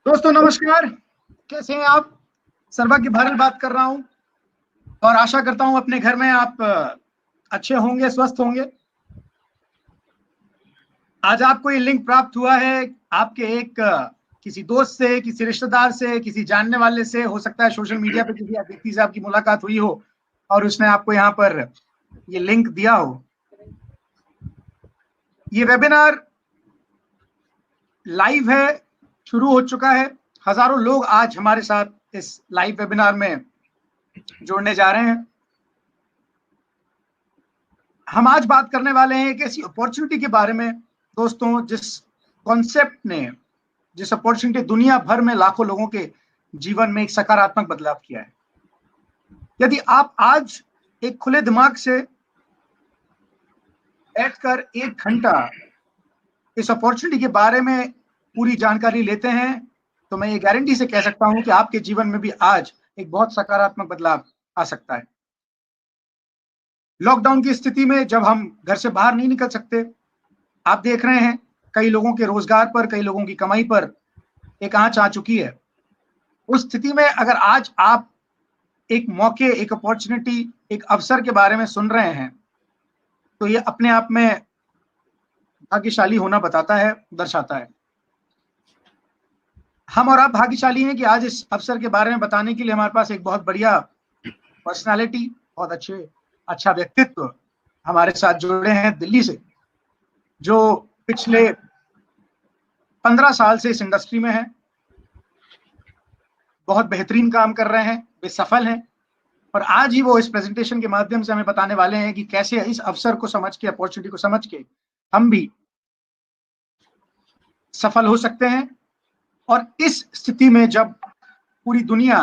दोस्तों नमस्कार, कैसे हैं आप? सर्वज्ञ भारल बात कर रहा हूं और आशा करता हूं अपने घर में आप अच्छे होंगे, स्वस्थ होंगे। आज आपको ये लिंक प्राप्त हुआ है आपके एक किसी दोस्त से, किसी रिश्तेदार से, किसी जानने वाले से, हो सकता है सोशल मीडिया पे किसी व्यक्ति से आपकी मुलाकात हुई हो और उसने आपको यहाँ पर ये लिंक दिया हो। ये वेबिनार लाइव है, शुरू हो चुका है। हजारों लोग आज हमारे साथ इस लाइव वेबिनार में जुड़ने जा रहे हैं। हम आज बात करने वाले हैं एक ऐसी अपॉर्चुनिटी के बारे में दोस्तों, जिस कॉन्सेप्ट ने, जिस अपॉर्चुनिटी दुनिया भर में लाखों लोगों के जीवन में एक सकारात्मक बदलाव किया है। यदि आप आज एक खुले दिमाग से बैठकर 1 घंटा इस अपॉर्चुनिटी के बारे में पूरी जानकारी लेते हैं तो मैं ये गारंटी से कह सकता हूं कि आपके जीवन में भी आज एक बहुत सकारात्मक बदलाव आ सकता है। लॉकडाउन की स्थिति में जब हम घर से बाहर नहीं निकल सकते, आप देख रहे हैं कई लोगों के रोजगार पर, कई लोगों की कमाई पर एक आंच आ चुकी है। उस स्थिति में अगर आज आप एक मौके, एक अपॉर्चुनिटी, एक अवसर के बारे में सुन रहे हैं तो ये अपने आप में भाग्यशाली होना बताता है, दर्शाता है। हम और आप भाग्यशाली हैं कि आज इस अवसर के बारे में बताने के लिए हमारे पास एक बहुत बढ़िया पर्सनालिटी, बहुत अच्छा व्यक्तित्व हमारे साथ जुड़े हैं दिल्ली से, जो पिछले 15 साल से इस इंडस्ट्री में हैं, बहुत बेहतरीन काम कर रहे हैं, वे सफल हैं और आज ही वो इस प्रेजेंटेशन के माध्यम से हमें बताने वाले हैं कि कैसे इस अवसर को समझ के, अपॉर्चुनिटी को समझ के हम भी सफल हो सकते हैं। और इस स्थिति में जब पूरी दुनिया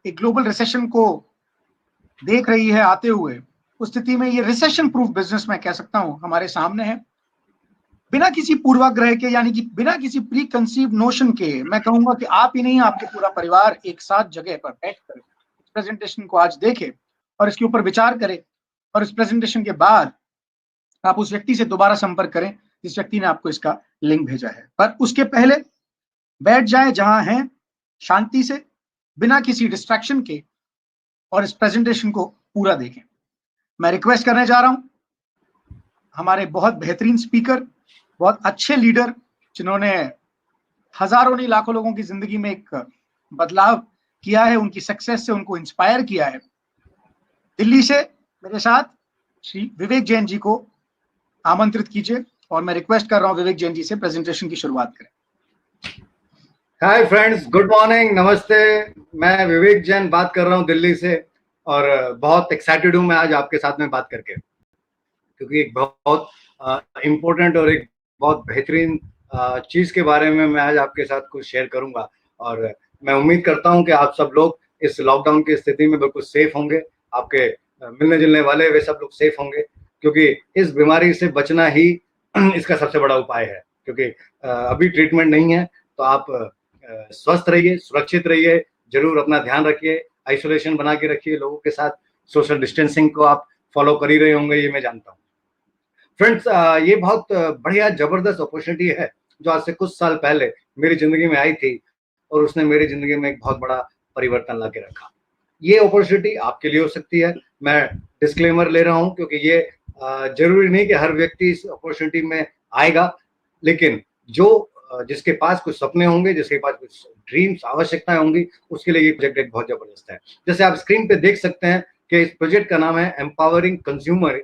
एक ग्लोबल रिसेशन को देख रही है आते हुए, उस स्थिति में ये रिसेशन प्रूफ बिजनेस मैं कह सकता हूं हमारे सामने है। बिना किसी पूर्वाग्रह के, यानी कि बिना किसी प्री कंसीव नोशन के, मैं कहूंगा कि आप ही नहीं, आपके पूरा परिवार एक साथ जगह पर बैठकर इस प्रेजेंटेशन को आज देखे और इसके ऊपर विचार करे और इस प्रेजेंटेशन के बाद आप उस व्यक्ति से दोबारा संपर्क करें जिस व्यक्ति ने आपको इसका लिंक भेजा है। पर उसके पहले बैठ जाए जहां हैं, शांति से, बिना किसी डिस्ट्रैक्शन के, और इस प्रेजेंटेशन को पूरा देखें। मैं रिक्वेस्ट करने जा रहा हूं हमारे बहुत बेहतरीन स्पीकर, बहुत अच्छे लीडर, जिन्होंने हजारों नहीं लाखों लोगों की जिंदगी में एक बदलाव किया है, उनकी सक्सेस से उनको इंस्पायर किया है। दिल्ली से मेरे साथ श्री विवेक जैन जी को आमंत्रित कीजिए और मैं रिक्वेस्ट कर रहा हूं विवेक जैन जी से प्रेजेंटेशन की शुरुआत करें। हाय फ्रेंड्स, गुड मॉर्निंग, नमस्ते। मैं विवेक जैन बात कर रहा हूं दिल्ली से और बहुत एक्साइटेड हूं मैं आज आपके साथ में बात करके, क्योंकि एक बहुत इम्पोर्टेंट और एक बहुत बेहतरीन चीज़ के बारे में मैं आज आपके साथ कुछ शेयर करूंगा। और मैं उम्मीद करता हूं कि आप सब लोग इस लॉकडाउन की स्थिति में बिल्कुल सेफ होंगे, आपके मिलने जुलने वाले वे सब लोग सेफ होंगे, क्योंकि इस बीमारी से बचना ही इसका सबसे बड़ा उपाय है। क्योंकि अभी ट्रीटमेंट नहीं है, तो आप स्वस्थ रहिए, सुरक्षित रहिए, जरूर अपना ध्यान रखिए, आइसोलेशन बना के रखिए, लोगों के साथ सोशल डिस्टेंसिंग को आप फॉलो कर ही रहे होंगे, ये मैं जानता हूँ। फ्रेंड्स, ये बहुत बढ़िया जबरदस्त अपॉर्चुनिटी है जो आज से कुछ साल पहले मेरी जिंदगी में आई थी और उसने मेरी जिंदगी में एक बहुत बड़ा परिवर्तन ला के रखा। ये अपॉर्चुनिटी आपके लिए हो सकती है। मैं डिस्क्लेमर ले रहा हूँ क्योंकि ये जरूरी नहीं कि हर व्यक्ति इस अपॉर्चुनिटी में आएगा, लेकिन जिसके पास कुछ सपने होंगे, जिसके पास कुछ ड्रीम्स, आवश्यकताएं होंगी, उसके लिए ये प्रोजेक्ट एक बहुत जबरदस्त है। जैसे आप स्क्रीन पे देख सकते हैं कि इस प्रोजेक्ट का नाम है एम्पावरिंग कंज्यूमर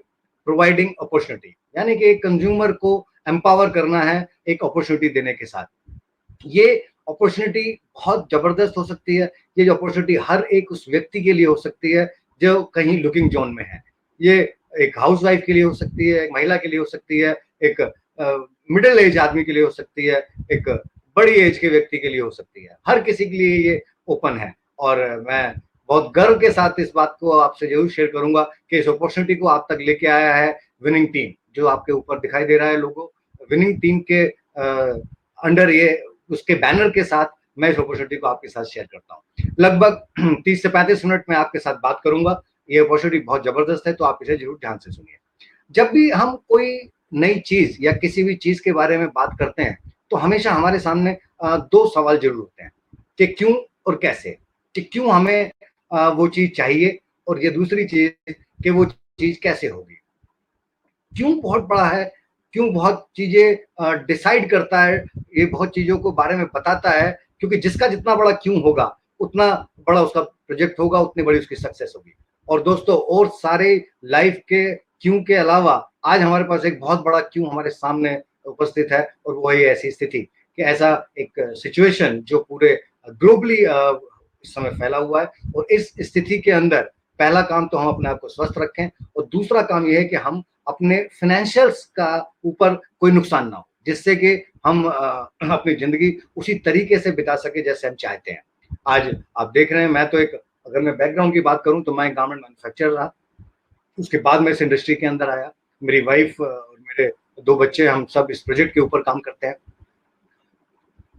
प्रोवाइडिंग अपॉर्चुनिटी, यानी कि एक कंज्यूमर को एम्पावर करना है एक अपॉर्चुनिटी देने के साथ। ये अपॉर्चुनिटी बहुत जबरदस्त हो सकती है। ये जो अपॉर्चुनिटी हर एक उस व्यक्ति के लिए हो सकती है जो कहीं लुकिंग जोन में है। ये एक हाउसवाइफ के लिए हो सकती है, एक महिला के लिए हो सकती है, एक मिडिल एज आदमी के लिए हो सकती है, एक बड़ी एज के व्यक्ति के लिए हो सकती है। हर किसी के लिए ये ओपन है और मैं बहुत गर्व के साथ इस बात को आपसे जरूर शेयर करूंगा कि इस अपॉर्चुनिटी को आप तक लेके आया है विनिंग टीम, जो आपके ऊपर दिखाई दे रहा है लोगो। विनिंग टीम के अंडर ये उसके बैनर के साथ मैं इस अपॉर्चुनिटी को आपके साथ शेयर करता हूँ। लगभग 30 से 35 मिनट में आपके साथ बात करूंगा। ये अपॉर्चुनिटी बहुत जबरदस्त है, तो आप इसे जरूर ध्यान से सुनिए। जब भी हम कोई नई चीज या किसी भी चीज के बारे में बात करते हैं तो हमेशा हमारे सामने दो सवाल जरूर होते हैं कि क्यों और कैसे, कि क्यों हमें वो चीज चाहिए, और ये दूसरी चीज कि वो चीज कैसे होगी। क्यों बहुत बड़ा है, क्यों बहुत चीजें डिसाइड करता है, ये बहुत चीजों को बारे में बताता है, क्योंकि जिसका जितना बड़ा क्यों होगा उतना बड़ा उसका प्रोजेक्ट होगा, उतनी बड़ी उसकी सक्सेस होगी। और दोस्तों, और सारे लाइफ के क्यों के अलावा आज हमारे पास एक बहुत बड़ा क्यों हमारे सामने उपस्थित है, और वो है ऐसी स्थिति कि ऐसा एक सिचुएशन जो पूरे ग्लोबली इस समय फैला हुआ है। और इस स्थिति के अंदर पहला काम तो हम अपने आप को स्वस्थ रखें, और दूसरा काम यह है कि हम अपने फाइनेंशियल्स का ऊपर कोई नुकसान ना हो, जिससे कि हम अपनी जिंदगी उसी तरीके से बिता सके जैसे हम चाहते हैं। आज आप देख रहे हैं, मैं तो अगर मैं बैकग्राउंड की बात करूं तो मैं गारमेंट मैन्युफैक्चरर रहा, उसके बाद मैं इस इंडस्ट्री के अंदर आया। मेरी वाइफ और मेरे दो बच्चे, हम सब इस प्रोजेक्ट के ऊपर काम करते हैं।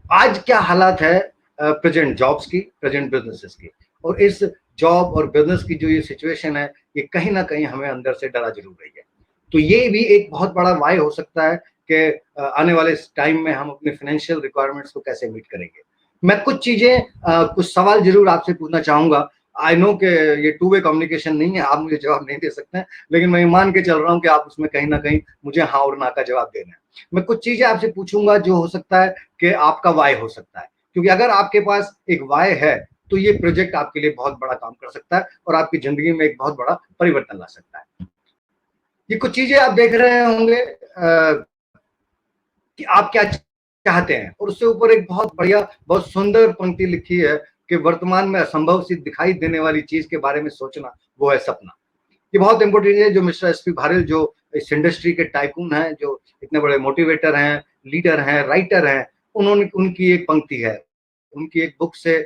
आज क्या हालात है प्रेजेंट जॉब्स की, प्रेजेंट बिजनेसेस की, और इस जॉब और बिजनेस की जो ये सिचुएशन है, ये कहीं ना कहीं हमें अंदर से डरा जरूर रही है। तो ये भी एक बहुत बड़ा वाई हो सकता है कि आने वाले टाइम में हम अपने फाइनेंशियल रिक्वायरमेंट्स को कैसे मीट करेंगे। मैं कुछ चीजें, कुछ सवाल जरूर आपसे पूछना चाहूंगा। आई नो कि ये टू वे कम्युनिकेशन नहीं है, आप मुझे जवाब नहीं दे सकते हैं, लेकिन मैं मान के चल रहा हूँ कि आप उसमें कहीं ना कहीं मुझे हाँ और ना का जवाब देना है। मैं कुछ चीजें आपसे पूछूंगा जो हो सकता है कि आपका वाई हो सकता है, क्योंकि अगर आपके पास एक वाई है तो ये प्रोजेक्ट आपके लिए बहुत बड़ा काम कर सकता है और आपकी जिंदगी में एक बहुत बड़ा परिवर्तन ला सकता है। ये कुछ चीजें आप देख रहे होंगे कि आप क्या चाहते हैं, और उससे ऊपर एक बहुत बढ़िया, बहुत सुंदर पंक्ति लिखी है कि वर्तमान में असंभव सी दिखाई देने वाली चीज के बारे में सोचना, वो है सपना। ये बहुत इंपॉर्टेंट है। जो मिस्टर एस पी भारल, जो इस इंडस्ट्री के टाइकून हैं, जो इतने बड़े मोटिवेटर हैं, लीडर हैं, राइटर हैं, उन्होंने, उनकी एक पंक्ति है, उनकी एक बुक से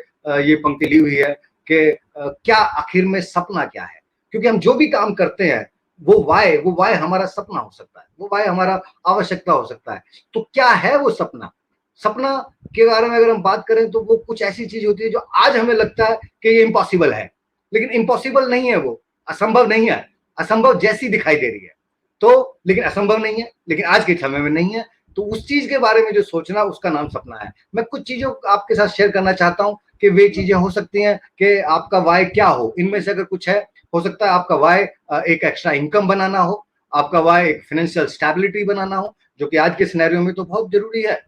ये पंक्ति ली हुई है कि क्या आखिर में सपना क्या है। क्योंकि हम जो भी काम करते हैं वो वाय हमारा सपना हो सकता है, वो वाय हमारा आवश्यकता हो सकता है। तो क्या है वो सपना? सपना के बारे में अगर हम बात करें तो वो कुछ ऐसी चीज होती है जो आज हमें लगता है कि ये इम्पॉसिबल है, लेकिन इम्पॉसिबल नहीं है, वो असंभव नहीं है, असंभव जैसी दिखाई दे रही है। तो लेकिन असंभव नहीं है, लेकिन आज के समय में नहीं है। तो उस चीज के बारे में जो सोचना, उसका नाम सपना है। मैं कुछ चीजों आपके साथ शेयर करना चाहता हूं कि वे चीजें हो सकती हैं कि आपका वाय क्या हो। इनमें से अगर कुछ है, हो सकता है आपका वाय एक एक्स्ट्रा इनकम बनाना हो, आपका वाय एक फाइनेंशियल स्टेबिलिटी बनाना हो, जो कि आज के सिनेरियो में तो बहुत जरूरी है।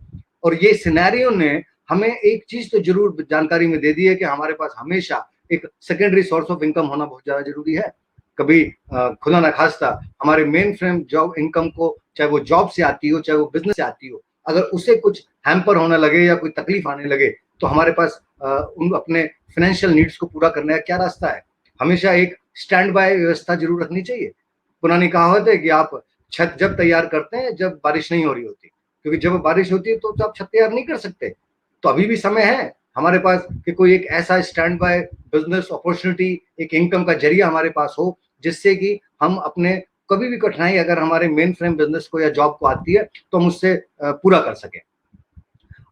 और ये सिनेरियो ने हमें एक चीज तो जरूर जानकारी में दे दी है कि हमारे पास हमेशा एक सेकेंडरी सोर्स ऑफ इनकम होना बहुत ज्यादा जरूरी है। कभी खुदा ना खास्ता हमारे मेन फ्रेम जॉब इनकम को, चाहे वो जॉब से आती हो, चाहे वो बिजनेस से आती हो, अगर उसे कुछ हैम्पर होने लगे या कोई तकलीफ आने लगे, तो हमारे पास उन अपने फाइनेंशियल नीड्स को पूरा करने का क्या रास्ता है? हमेशा एक स्टैंड बाय व्यवस्था जरूर रखनी चाहिए। पुरानी कहावत है कि आप छत जब तैयार करते हैं जब बारिश नहीं हो रही होती, क्योंकि जब बारिश होती है तो आप छत तैयार नहीं कर सकते। तो अभी भी समय है हमारे पास कि कोई एक ऐसा स्टैंड बाय बिजनेस अपॉर्चुनिटी, एक इनकम का जरिया हमारे पास हो, जिससे कि हम अपने कभी भी कठिनाई अगर हमारे मेन फ्रेम बिजनेस को या जॉब को आती है तो हम उससे पूरा कर सके।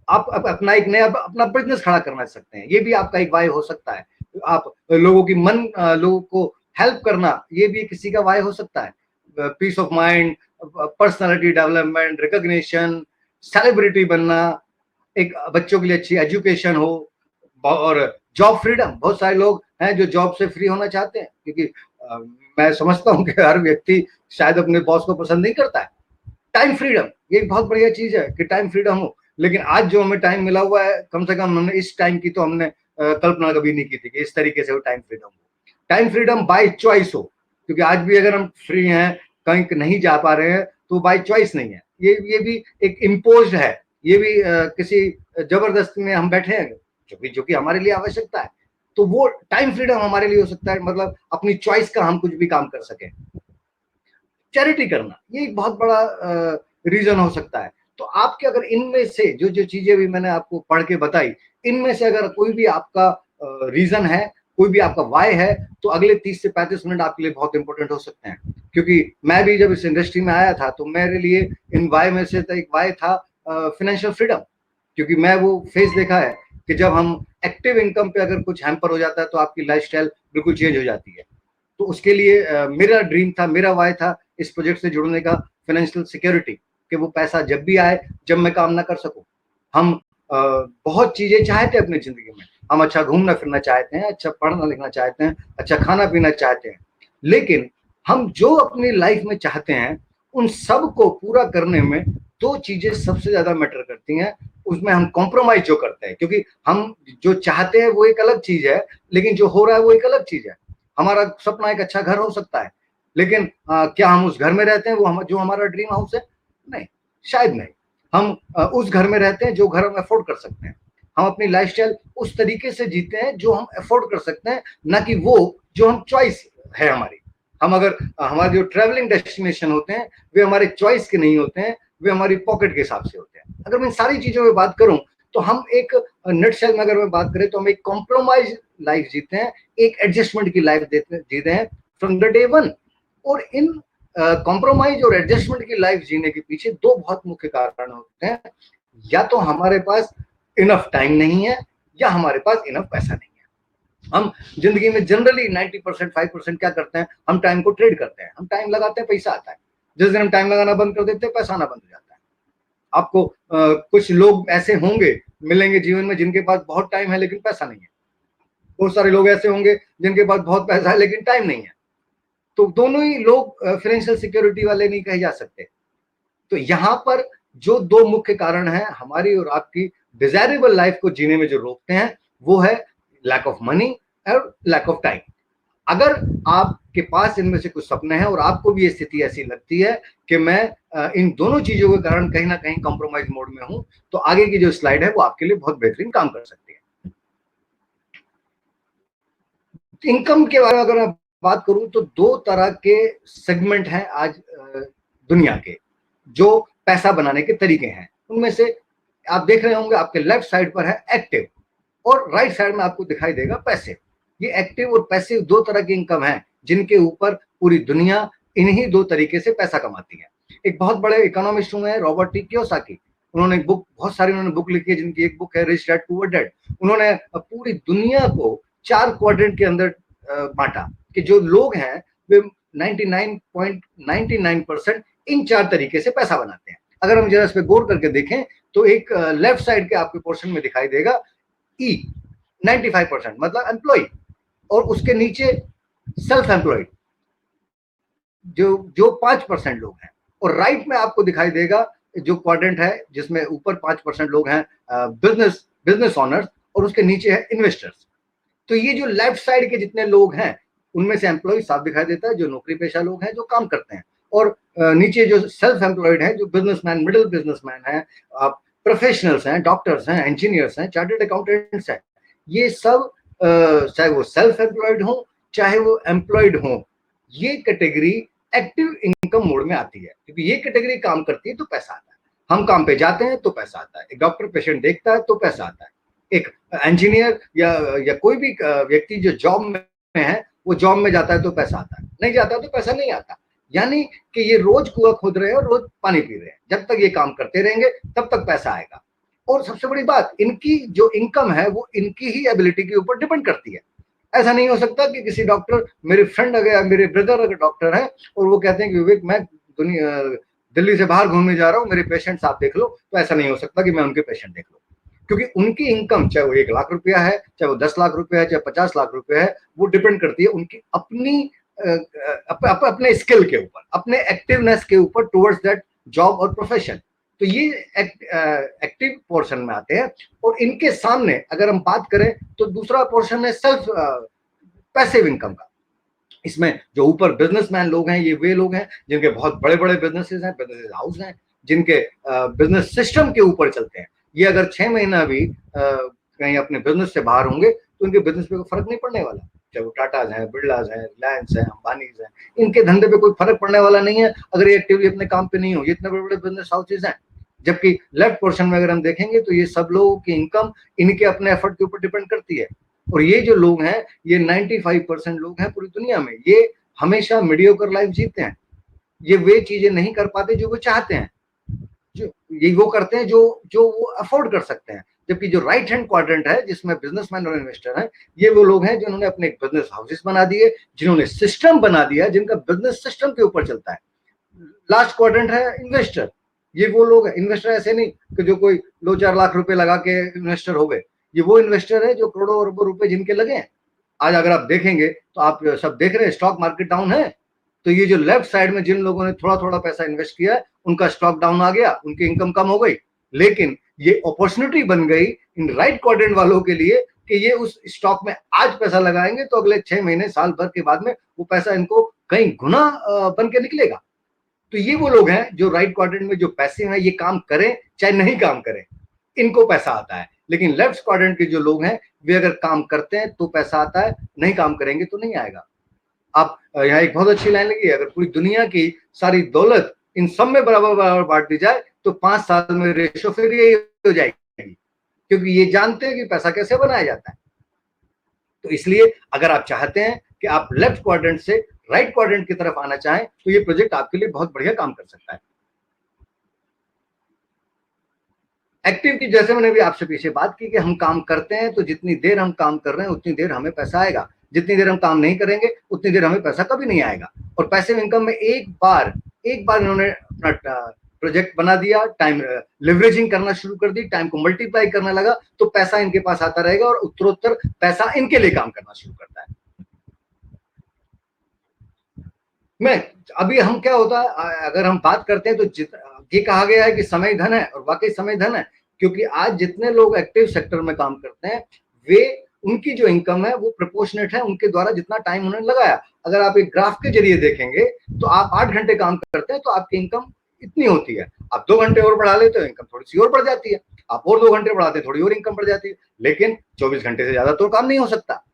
आप अपना एक नया अपना बिजनेस खड़ा करना सकते हैं, ये भी आपका एक वाय हो सकता है। आप लोगों को हेल्प करना, ये भी किसी का वाय हो सकता है। Peace of mind, personality development, recognition, celebrity बनना, एक बच्चों के लिए अच्छी एजुकेशन हो, और जॉब फ्रीडम। बहुत सारे लोग हैं जो जॉब से फ्री होना चाहते हैं, क्योंकि मैं समझता हूं कि हर व्यक्ति शायद अपने बॉस को पसंद नहीं करता है। टाइम फ्रीडम, ये बहुत बढ़िया चीज है कि टाइम फ्रीडम हो, लेकिन आज जो हमें टाइम मिला हुआ है, कम से कम हमने इस टाइम की तो हमने कल्पना कभी नहीं की थी कि इस तरीके से वो टाइम फ्रीडम हो। टाइम फ्रीडम बाय चॉइस हो, क्योंकि आज भी अगर हम फ्री हैं, कहीं नहीं जा पा रहे हैं, तो बाय चॉइस नहीं है, ये भी एक इम्पोज्ड है, ये भी किसी जबरदस्ती में हम बैठे हैं, जो कि हमारे लिए आवश्यकता है। तो वो टाइम फ्रीडम हमारे लिए हो सकता है, मतलब अपनी चॉइस का हम कुछ भी काम कर सकें। चैरिटी करना, ये एक बहुत बड़ा रीजन हो सकता है। तो आपके अगर इनमें से जो जो चीजें भी मैंने आपको पढ़ के बताई, इनमें से अगर कोई भी आपका रीजन है, कोई भी आपका वाय है, तो अगले 30 से 35 मिनट आपके लिए बहुत इंपॉर्टेंट हो सकते हैं। क्योंकि मैं भी जब इस इंडस्ट्री में आया था तो मेरे लिए इन वाय में से तो एक वाय था फाइनेंशियल फ्रीडम, क्योंकि मैं वो फेज देखा है कि जब हम एक्टिव इनकम पे अगर कुछ हैम्पर हो जाता है तो आपकी लाइफस्टाइल बिल्कुल चेंज हो जाती है। तो उसके लिए मेरा ड्रीम था, मेरा वाय था इस प्रोजेक्ट से जुड़ने का, फाइनेंशियल सिक्योरिटी, कि वो पैसा जब भी आए, जब मैं काम ना कर सकूं, हम बहुत चीजें चाहते हैं अपनी जिंदगी में। हम अच्छा घूमना फिरना चाहते हैं, अच्छा पढ़ना लिखना चाहते हैं, अच्छा खाना पीना चाहते हैं, लेकिन हम जो अपनी लाइफ में चाहते हैं उन सब को पूरा करने में दो चीजें सबसे ज्यादा मैटर करती हैं। उसमें हम कॉम्प्रोमाइज जो करते हैं, क्योंकि हम जो चाहते हैं वो एक अलग चीज है, लेकिन जो हो रहा है वो एक अलग चीज है। हमारा सपना एक अच्छा घर हो सकता है, लेकिन क्या हम उस घर में रहते हैं वो जो हमारा ड्रीम हाउस है? नहीं, शायद नहीं। हम उस घर में रहते हैं जो घर हम अफोर्ड कर सकते हैं। हम अपनी लाइफस्टाइल उस तरीके से जीते हैं जो हम अफोर्ड कर सकते हैं, ना कि वो जो हम चॉइस है हमारी। हम अगर हमारे जो ट्रैवलिंग डेस्टिनेशन होते हैं वे हमारे चॉइस के नहीं होते हैं, वे हमारी पॉकेट के हिसाब से होते हैं। अगर मैं इन सारी चीजों में बात करूं तो हम एक नटशेल में अगर मैं बात करें तो हम एक कॉम्प्रोमाइज लाइफ जीते हैं, एक एडजस्टमेंट की लाइफ जीते हैं फ्रॉम द डे वन। और इन कॉम्प्रोमाइज और एडजस्टमेंट की लाइफ जीने के पीछे दो बहुत मुख्य कारण होते हैं। या तो हमारे पास इनफ टाइम नहीं है, या हमारे पास इनफ पैसा नहीं है। हम जिंदगी में जनरली 90% 5% क्या करते हैं, हम टाइम को ट्रेड करते हैं। हम टाइम लगाते हैं, पैसा आता है। जिस दिन हम टाइम लगाना बंद कर देते हैं, पैसा आना बंद हो जाता है। आपको कुछ लोग ऐसे होंगे मिलेंगे जीवन में जिनके पास बहुत टाइम है लेकिन पैसा नहीं है। बहुत सारे लोग ऐसे होंगे जिनके पास बहुत पैसा है लेकिन टाइम नहीं है। तो दोनों ही लोग फाइनेंशियल सिक्योरिटी वाले नहीं कहे जा सकते। तो यहां पर जो दो मुख्य कारण हैं हमारी और आपकी डिजायरेबल लाइफ को जीने में जो रोकते हैं, वो है लैक ऑफ मनी और लैक ऑफ टाइम। अगर आपके पास इनमें से कुछ सपने हैं और आपको भी ये स्थिति ऐसी लगती है कि मैं इन दोनों चीजों के कारण कहीं ना कहीं कॉम्प्रोमाइज मोड में हूं, तो आगे की जो स्लाइड है वो आपके लिए बहुत बेहतरीन काम कर सकती है। इनकम के बारे में अगर मैं बात करूं तो दो तरह के सेगमेंट हैं आज दुनिया के जो पैसा बनाने के तरीके हैं। उनमें से आप देख रहे होंगे आपके लेफ्ट साइड पर है एक्टिव, और राइट साइड में आपको दिखाई देगा पैसिव। ये एक्टिव और पैसिव दो तरह की इनकम है जिनके ऊपर पूरी दुनिया इन्हीं दो तरीके से पैसा कमाती है। एक बहुत बड़े इकोनॉमिस्ट हुए हैं रॉबर्ट टी कियोसाकी। उन्होंने एक बुक, बहुत सारी उन्होंने बुक लिखी है, जिनकी एक बुक है रिच डैड पुअर डैड। उन्होंने पूरी दुनिया को 4 क्वाड्रेंट के अंदर बांटा कि जो लोग हैं वे 99.99% इन 4 तरीके से पैसा बनाते हैं। अगर हम जरा इस पे गौर करके देखें तो एक लेफ्ट साइड के आपके पोर्शन में दिखाई देगा ई 95%, मतलब एम्प्लॉय, और उसके नीचे सेल्फ एम्प्लॉयड जो 5% लोग हैं। और राइट में आपको दिखाई देगा जो क्वाड्रेंट है जिसमें ऊपर 5% लोग हैं बिजनेस ऑनर्स, और उसके नीचे है इन्वेस्टर्स। तो ये जो लेफ्ट साइड के जितने लोग हैं उनमें से एम्प्लॉय साफ दिखाई देता है, जो नौकरी पेशा लोग हैं जो काम करते हैं, और नीचे जो सेल्फ एम्प्लॉयड है, जो बिजनेसमैन, मिडिल बिजनेसमैन है, प्रोफेशनल्स हैं, डॉक्टर्स हैं, इंजीनियर्स हैं, चार्टर्ड अकाउंटेंट्स हैं। ये सब चाहे वो सेल्फ एम्प्लॉयड हो चाहे वो एम्प्लॉयड हो, ये कैटेगरी एक्टिव इनकम मोड में आती है, क्योंकि ये कैटेगरी काम करती है तो पैसा आता है। हम काम पे जाते हैं तो पैसा आता है, एक डॉक्टर पेशेंट देखता है तो पैसा आता है, एक इंजीनियर या कोई भी व्यक्ति जो जॉब में है वो जॉब में जाता है तो पैसा आता है, नहीं जाता तो पैसा नहीं आता। यानी कि ये रोज कुआं खोद रहे हैं और रोज पानी पी रहे हैं। जब तक ये काम करते रहेंगे तब तक पैसा आएगा। और सबसे बड़ी बात, इनकी जो इनकम है वो इनकी ही एबिलिटी के ऊपर डिपेंड करती है। ऐसा नहीं हो सकता कि किसी डॉक्टर, मेरे फ्रेंड अगर, मेरे ब्रदर अगर डॉक्टर है और वो कहते हैं कि विवेक मैं दिल्ली से बाहर घूमने जा रहा हूँ, मेरे पेशेंट्स आप देख लो, तो ऐसा नहीं हो सकता कि मैं उनके पेशेंट देख लूँ, क्योंकि उनकी इनकम चाहे वो 1 लाख रुपया है, चाहे वो 10 लाख रुपया है, चाहे 50 लाख रुपया है, वो डिपेंड करती है उनकी अपनी अपने स्किल के ऊपर, अपने एक्टिवनेस के ऊपर टुवर्ड्स दैट जॉब और प्रोफेशन। तो ये एक्टिव पोर्शन में आते हैं। और इनके सामने अगर हम बात करें तो दूसरा पोर्शन है सेल्फ पैसिव इनकम का। इसमें जो ऊपर बिजनेसमैन लोग हैं, ये वे लोग हैं जिनके बहुत बड़े बड़े बिजनेसेस हैं, बिजनेस हाउस हैं, जिनके बिजनेस सिस्टम के ऊपर चलते हैं। ये अगर 6 महीना भी कहीं अपने बिजनेस से बाहर होंगे तो उनके बिजनेस पे कोई फर्क नहीं पड़ने वाला। चाहे वो टाटाज हैं, बिरलाज हैं, रिलायंस हैं, अंबानीज हैं, इनके धंधे पे कोई फर्क पड़ने वाला नहीं है अगर ये एक्टिवली अपने काम पे नहीं हो। ये इतने बड़े बड़े बिजनेस हाउसेज हैं। जबकि लेफ्ट पोर्शन में अगर हम देखेंगे तो ये सब लोगों की इनकम इनके अपने एफर्ट के ऊपर डिपेंड करती है। और ये जो लोग हैं, ये 95% लोग हैं पूरी दुनिया में, ये हमेशा मीडियोकर लाइफ जीते हैं। ये वे चीजें नहीं कर पाते जो वो चाहते हैं, जो ये वो करते हैं जो वो अफोर्ड कर सकते हैं। जबकि जो राइट हैंड क्वाड्रेंट है जिसमें बिजनेसमैन और इन्वेस्टर हैं, ये वो लोग हैं जिन्होंने अपने बिजनेस हाउसेस बना दिए, जिन्होंने सिस्टम बना दिया, जिनका बिजनेस सिस्टम के ऊपर चलता है। लास्ट क्वाड्रेंट है इन्वेस्टर, ये वो लोग इन्वेस्टर ऐसे नहीं कि जो कोई 2-4 लाख रुपए लगा के इन्वेस्टर हो गए, ये वो इन्वेस्टर है जो करोड़ों अरबों रुपए जिनके लगे हैं। आज अगर आप देखेंगे तो आप सब देख रहे हैं स्टॉक मार्केट डाउन है, तो ये जो लेफ्ट साइड में जिन लोगों ने थोड़ा थोड़ा पैसा इन्वेस्ट किया है उनका स्टॉक डाउन आ गया, उनकी इनकम कम हो गई। लेकिन ये अपॉर्चुनिटी बन गई इन राइट क्वाड्रेंट वालों के लिए कि ये उस स्टॉक में आज पैसा लगाएंगे तो अगले 6 महीने साल भर के बाद में वो पैसा इनको कई गुना बन के निकलेगा। तो ये वो लोग हैं जो राइट क्वाड्रेंट में जो पैसे हैं ये काम करें चाहे नहीं काम करें, इनको पैसा आता है। लेकिन लेफ्ट क्वाड्रेंट के जो लोग हैं वे अगर काम करते हैं तो पैसा आता है, नहीं काम करेंगे तो नहीं आएगा। आप यहाँ एक बहुत अच्छी लाइन लगी है, अगर पूरी दुनिया की सारी दौलत इन सब में बराबर बराबर बांट दी जाए तो 5 साल में रेशो फिर यही हो जाएगी, क्योंकि ये जानते हैं कि पैसा कैसे बनाया जाता है। तो इसलिए अगर आप चाहते हैं कि आप लेफ्ट क्वाड्रेंट से राइट क्वाड्रेंट की तरफ आना चाहें तो ये प्रोजेक्ट आपके लिए बहुत बढ़िया काम कर सकता है। एक्टिव की जैसे मैंने भी आपसे पीछे बात की कि हम काम करते हैं तो जितनी देर हम काम कर रहे हैं उतनी देर हमें पैसा आएगा, जितनी देर हम काम नहीं करेंगे उतनी देर हमें पैसा कभी नहीं आएगा। और पैसिव इनकम में एक बार इन्होंने अपना प्रोजेक्ट बना दिया, टाइम लिवरेजिंग करना शुरू कर दी, टाइम को मल्टीप्लाई करने लगा तो पैसा इनके पास आता रहेगा और उत्तरोत्तर पैसा इनके लिए काम करना शुरू करता है। मैं अभी हम क्या होता है अगर हम बात करते हैं तो ये कहा गया है कि समय धन है, और वाकई समय धन है, क्योंकि आज जितने लोग एक्टिव सेक्टर में काम करते हैं वे उनकी जो इनकम है वो प्रोपोर्शनेट है उनके द्वारा जितना टाइम उन्होंने लगाया। अगर आप एक ग्राफ के जरिए देखेंगे तो आप 8 घंटे काम करते हैं तो आपकी इनकम इतनी होती है, आप 2 घंटे और बढ़ा लेते हो इनकम थोड़ी सी और बढ़ जाती है, आप और 2 घंटे बढ़ाते हैं थोड़ी और इनकम बढ़ जाती है। लेकिन 24 घंटे से ज्यादा तो काम नहीं हो सकता,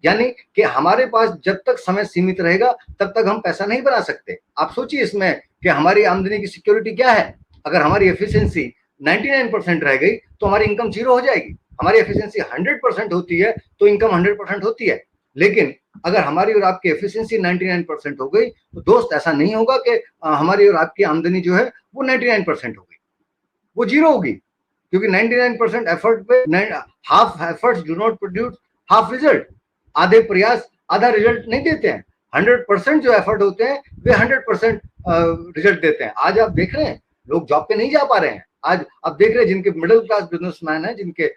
यानी कि हमारे पास जब तक समय सीमित रहेगा तब तक हम पैसा नहीं बना सकते। आप सोचिए इसमें कि हमारी आमदनी की सिक्योरिटी क्या है। अगर हमारी एफिशिएंसी 99% रह गई तो हमारी इनकम 0 हो जाएगी। हमारी एफिशिएंसी 100% होती है तो इनकम 100% होती है। लेकिन अगर हमारी और आपकी एफिशिएंसी 99% हो गई तो दोस्त ऐसा नहीं होगा कि हमारी और आपकी आमदनी जो है वो 99% हो गई, वो 0 होगी, क्योंकि 99% एफर्ट पे half efforts do not produce half result. आधे प्रयास आधा रिजल्ट नहीं देते हैं, 100% जो एफर्ट होते हैं वे 100% रिजल्ट देते हैं। आज आप देख रहे हैं लोग जॉब पे नहीं जा पा रहे हैं। आज आप देख रहे हैं जिनके मिडिल क्लास बिजनेसमैन हैं, जिनके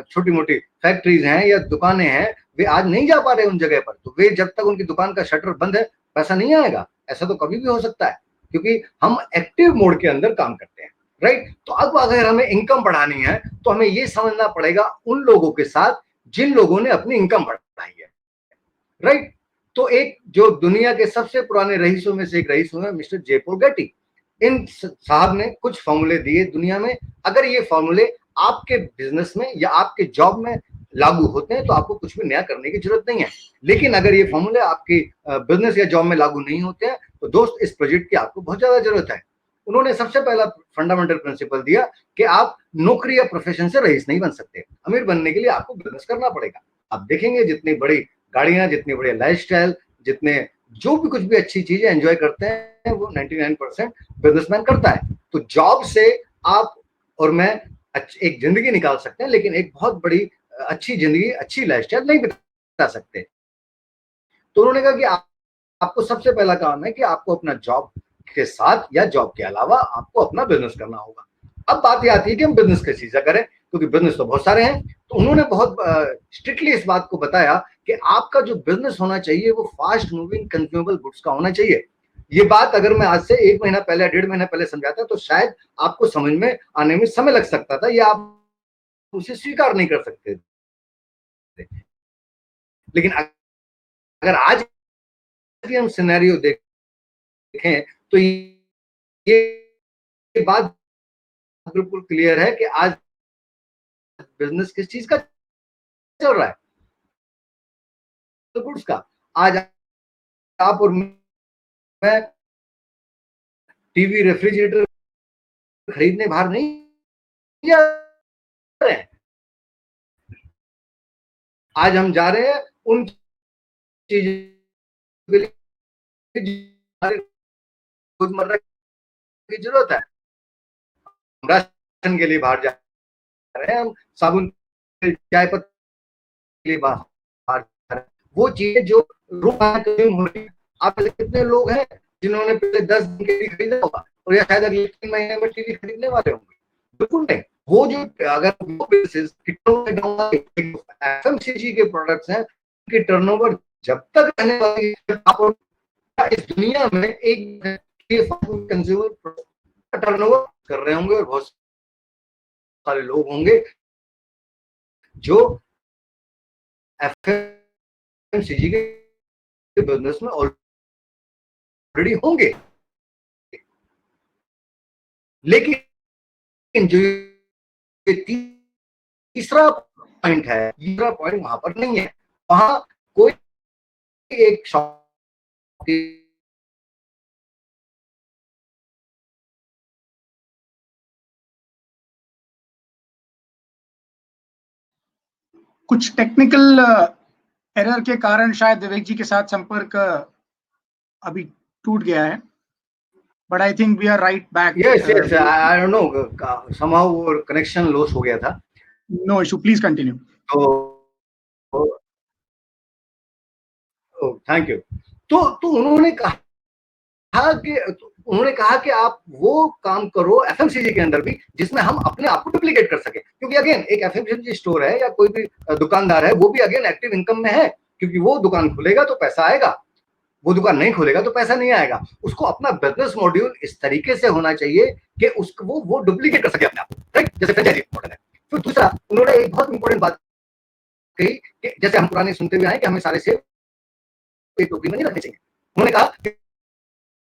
छोटी मोटी फैक्ट्रीज हैं या दुकानें हैं, वे आज नहीं जा पा रहे उन जगह पर, तो वे जब तक उनकी दुकान का शटर बंद है पैसा नहीं आएगा। ऐसा तो कभी भी हो सकता है क्योंकि हम एक्टिव मोड के अंदर काम करते हैं, राइट। तो अब अगर हमें इनकम बढ़ानी है तो हमें ये समझना पड़ेगा उन लोगों के साथ जिन लोगों ने अपनी इनकम बढ़ाई है, राइट। तो एक जो दुनिया के सबसे पुराने रईसों में से एक रईस हुए मिस्टर जे पॉल गेटी, इन साहब ने कुछ फॉर्मूले दिए दुनिया में। अगर ये फॉर्मूले आपके बिजनेस में या आपके जॉब में लागू होते हैं तो आपको कुछ भी नया करने की जरूरत नहीं है। लेकिन अगर ये फॉर्मूले आपकी बिजनेस या जॉब में लागू नहीं होते हैं तो दोस्त इस प्रोजेक्ट की आपको बहुत ज्यादा जरूरत है। उन्होंने सबसे पहला फंडामेंटल प्रिंसिपल दिया कि आप नौकरी या प्रोफेशन से रईस नहीं बन सकते, अमीर बनने के लिए आपको बिजनेस करना पड़ेगा। आप देखेंगे जितनी बड़ी गाड़ियां, जितनी बड़ी लाइफस्टाइल, जितने जो भी कुछ भी अच्छी चीजें एंजॉय करते हैं वो 99% बिजनेसमैन करता है। तो जॉब से आप और मैं एक जिंदगी निकाल सकते हैं, लेकिन एक बहुत बड़ी अच्छी जिंदगी, अच्छी लाइफस्टाइल नहीं बिता सकते। तो उन्होंने कहा कि आपको सबसे पहला काम है कि आपको अपना जॉब के साथ या जॉब के अलावा आपको अपना बिजनेस करना होगा। अब बात ये आती है कि हम बिजनेस कैसे चीज करें, क्योंकि बिजनेस तो बहुत सारे हैं। तो उन्होंने बहुत स्ट्रिक्टली इस बात को बताया कि आपका जो बिजनेस होना चाहिए वो फास्ट मूविंग कंज्यूमेबल गुड्स का होना चाहिए। ये बात अगर मैं आज से 1 महीना पहले, 1.5 महीना पहले समझाता तो शायद आपको समझ में आने में समय लग सकता था या आप उसे स्वीकार नहीं कर सकते थे। लेकिन अगर आज भी हम सिनेरियो देखें तो ये बात बिल्कुल क्लियर है कि आज बिजनेस किस चीज का चल रहा है, तो गुड्स का। आज आप और मैं टीवी, रेफ्रिजरेटर खरीदने बाहर नहीं जा रहे हैं। आज हम जा रहे हैं उन चीजों के लिए रोजमर्रा की जरूरत है। राशन के लिए बाहर जा रहे हैं, हम साबुन, चाय पत्ती के लिए बाहर जा रहे हैं। वो चीजें जो रोज हो रही है। आप कितने लोग हैं जिन्होंने पहले 10 दिन के लिए खरीदा होगा और या शायद अगले 3 महीने में टीवी खरीदने वाले होंगे। बिल्कुल नहीं। वो जो अगर एफएमसीजी के प्रोडक्ट्स हैं उनकी टर्नओवर जब तक रहने वाली है, आप इस दुनिया में एक कंज्यूमर टर्नओवर कर रहे होंगे और बहुत सारे लोग होंगे जो एफएमसीजी के बिजनेस में ऑलरेडी होंगे। लेकिन जो तीसरा पॉइंट है, तीसरा पॉइंट वहां पर नहीं है। वहां कोई एक शॉप कुछ टेक्निकल एरर के कारण शायद विवेक जी के साथ संपर्क अभी टूट गया है, but I think we are right back. Yes I don't know, somehow connection loss हो गया था। No issue, please continue. Thank you. तो उन्होंने कहा कि आप वो काम करो एफएमसीजी के अंदर भी जिसमें हम अपने आप को डुप्लीकेट कर सके, क्योंकि अगेन एक एफएमसीजी स्टोर है या कोई भी दुकानदार है, वो भी अगेन एक्टिव इनकम में है, क्योंकि वो दुकान खुलेगा तो पैसा आएगा, वो दुकान नहीं खुलेगा तो पैसा नहीं आएगा। उसको अपना बिजनेस मॉड्यूल इस तरीके से होना चाहिए कि उसको वो डुप्लीकेट कर सके अपने आप, राइट, जैसे फ्रेंचाइजी मॉडल है। फिर दूसरा उन्होंने एक बहुत इंपॉर्टेंट बात कही कि जैसे हम पुराने सुनते हुए आए कि हमें सारे सेब एक टोकरी में नहीं रखने चाहिए। उन्होंने कहा कि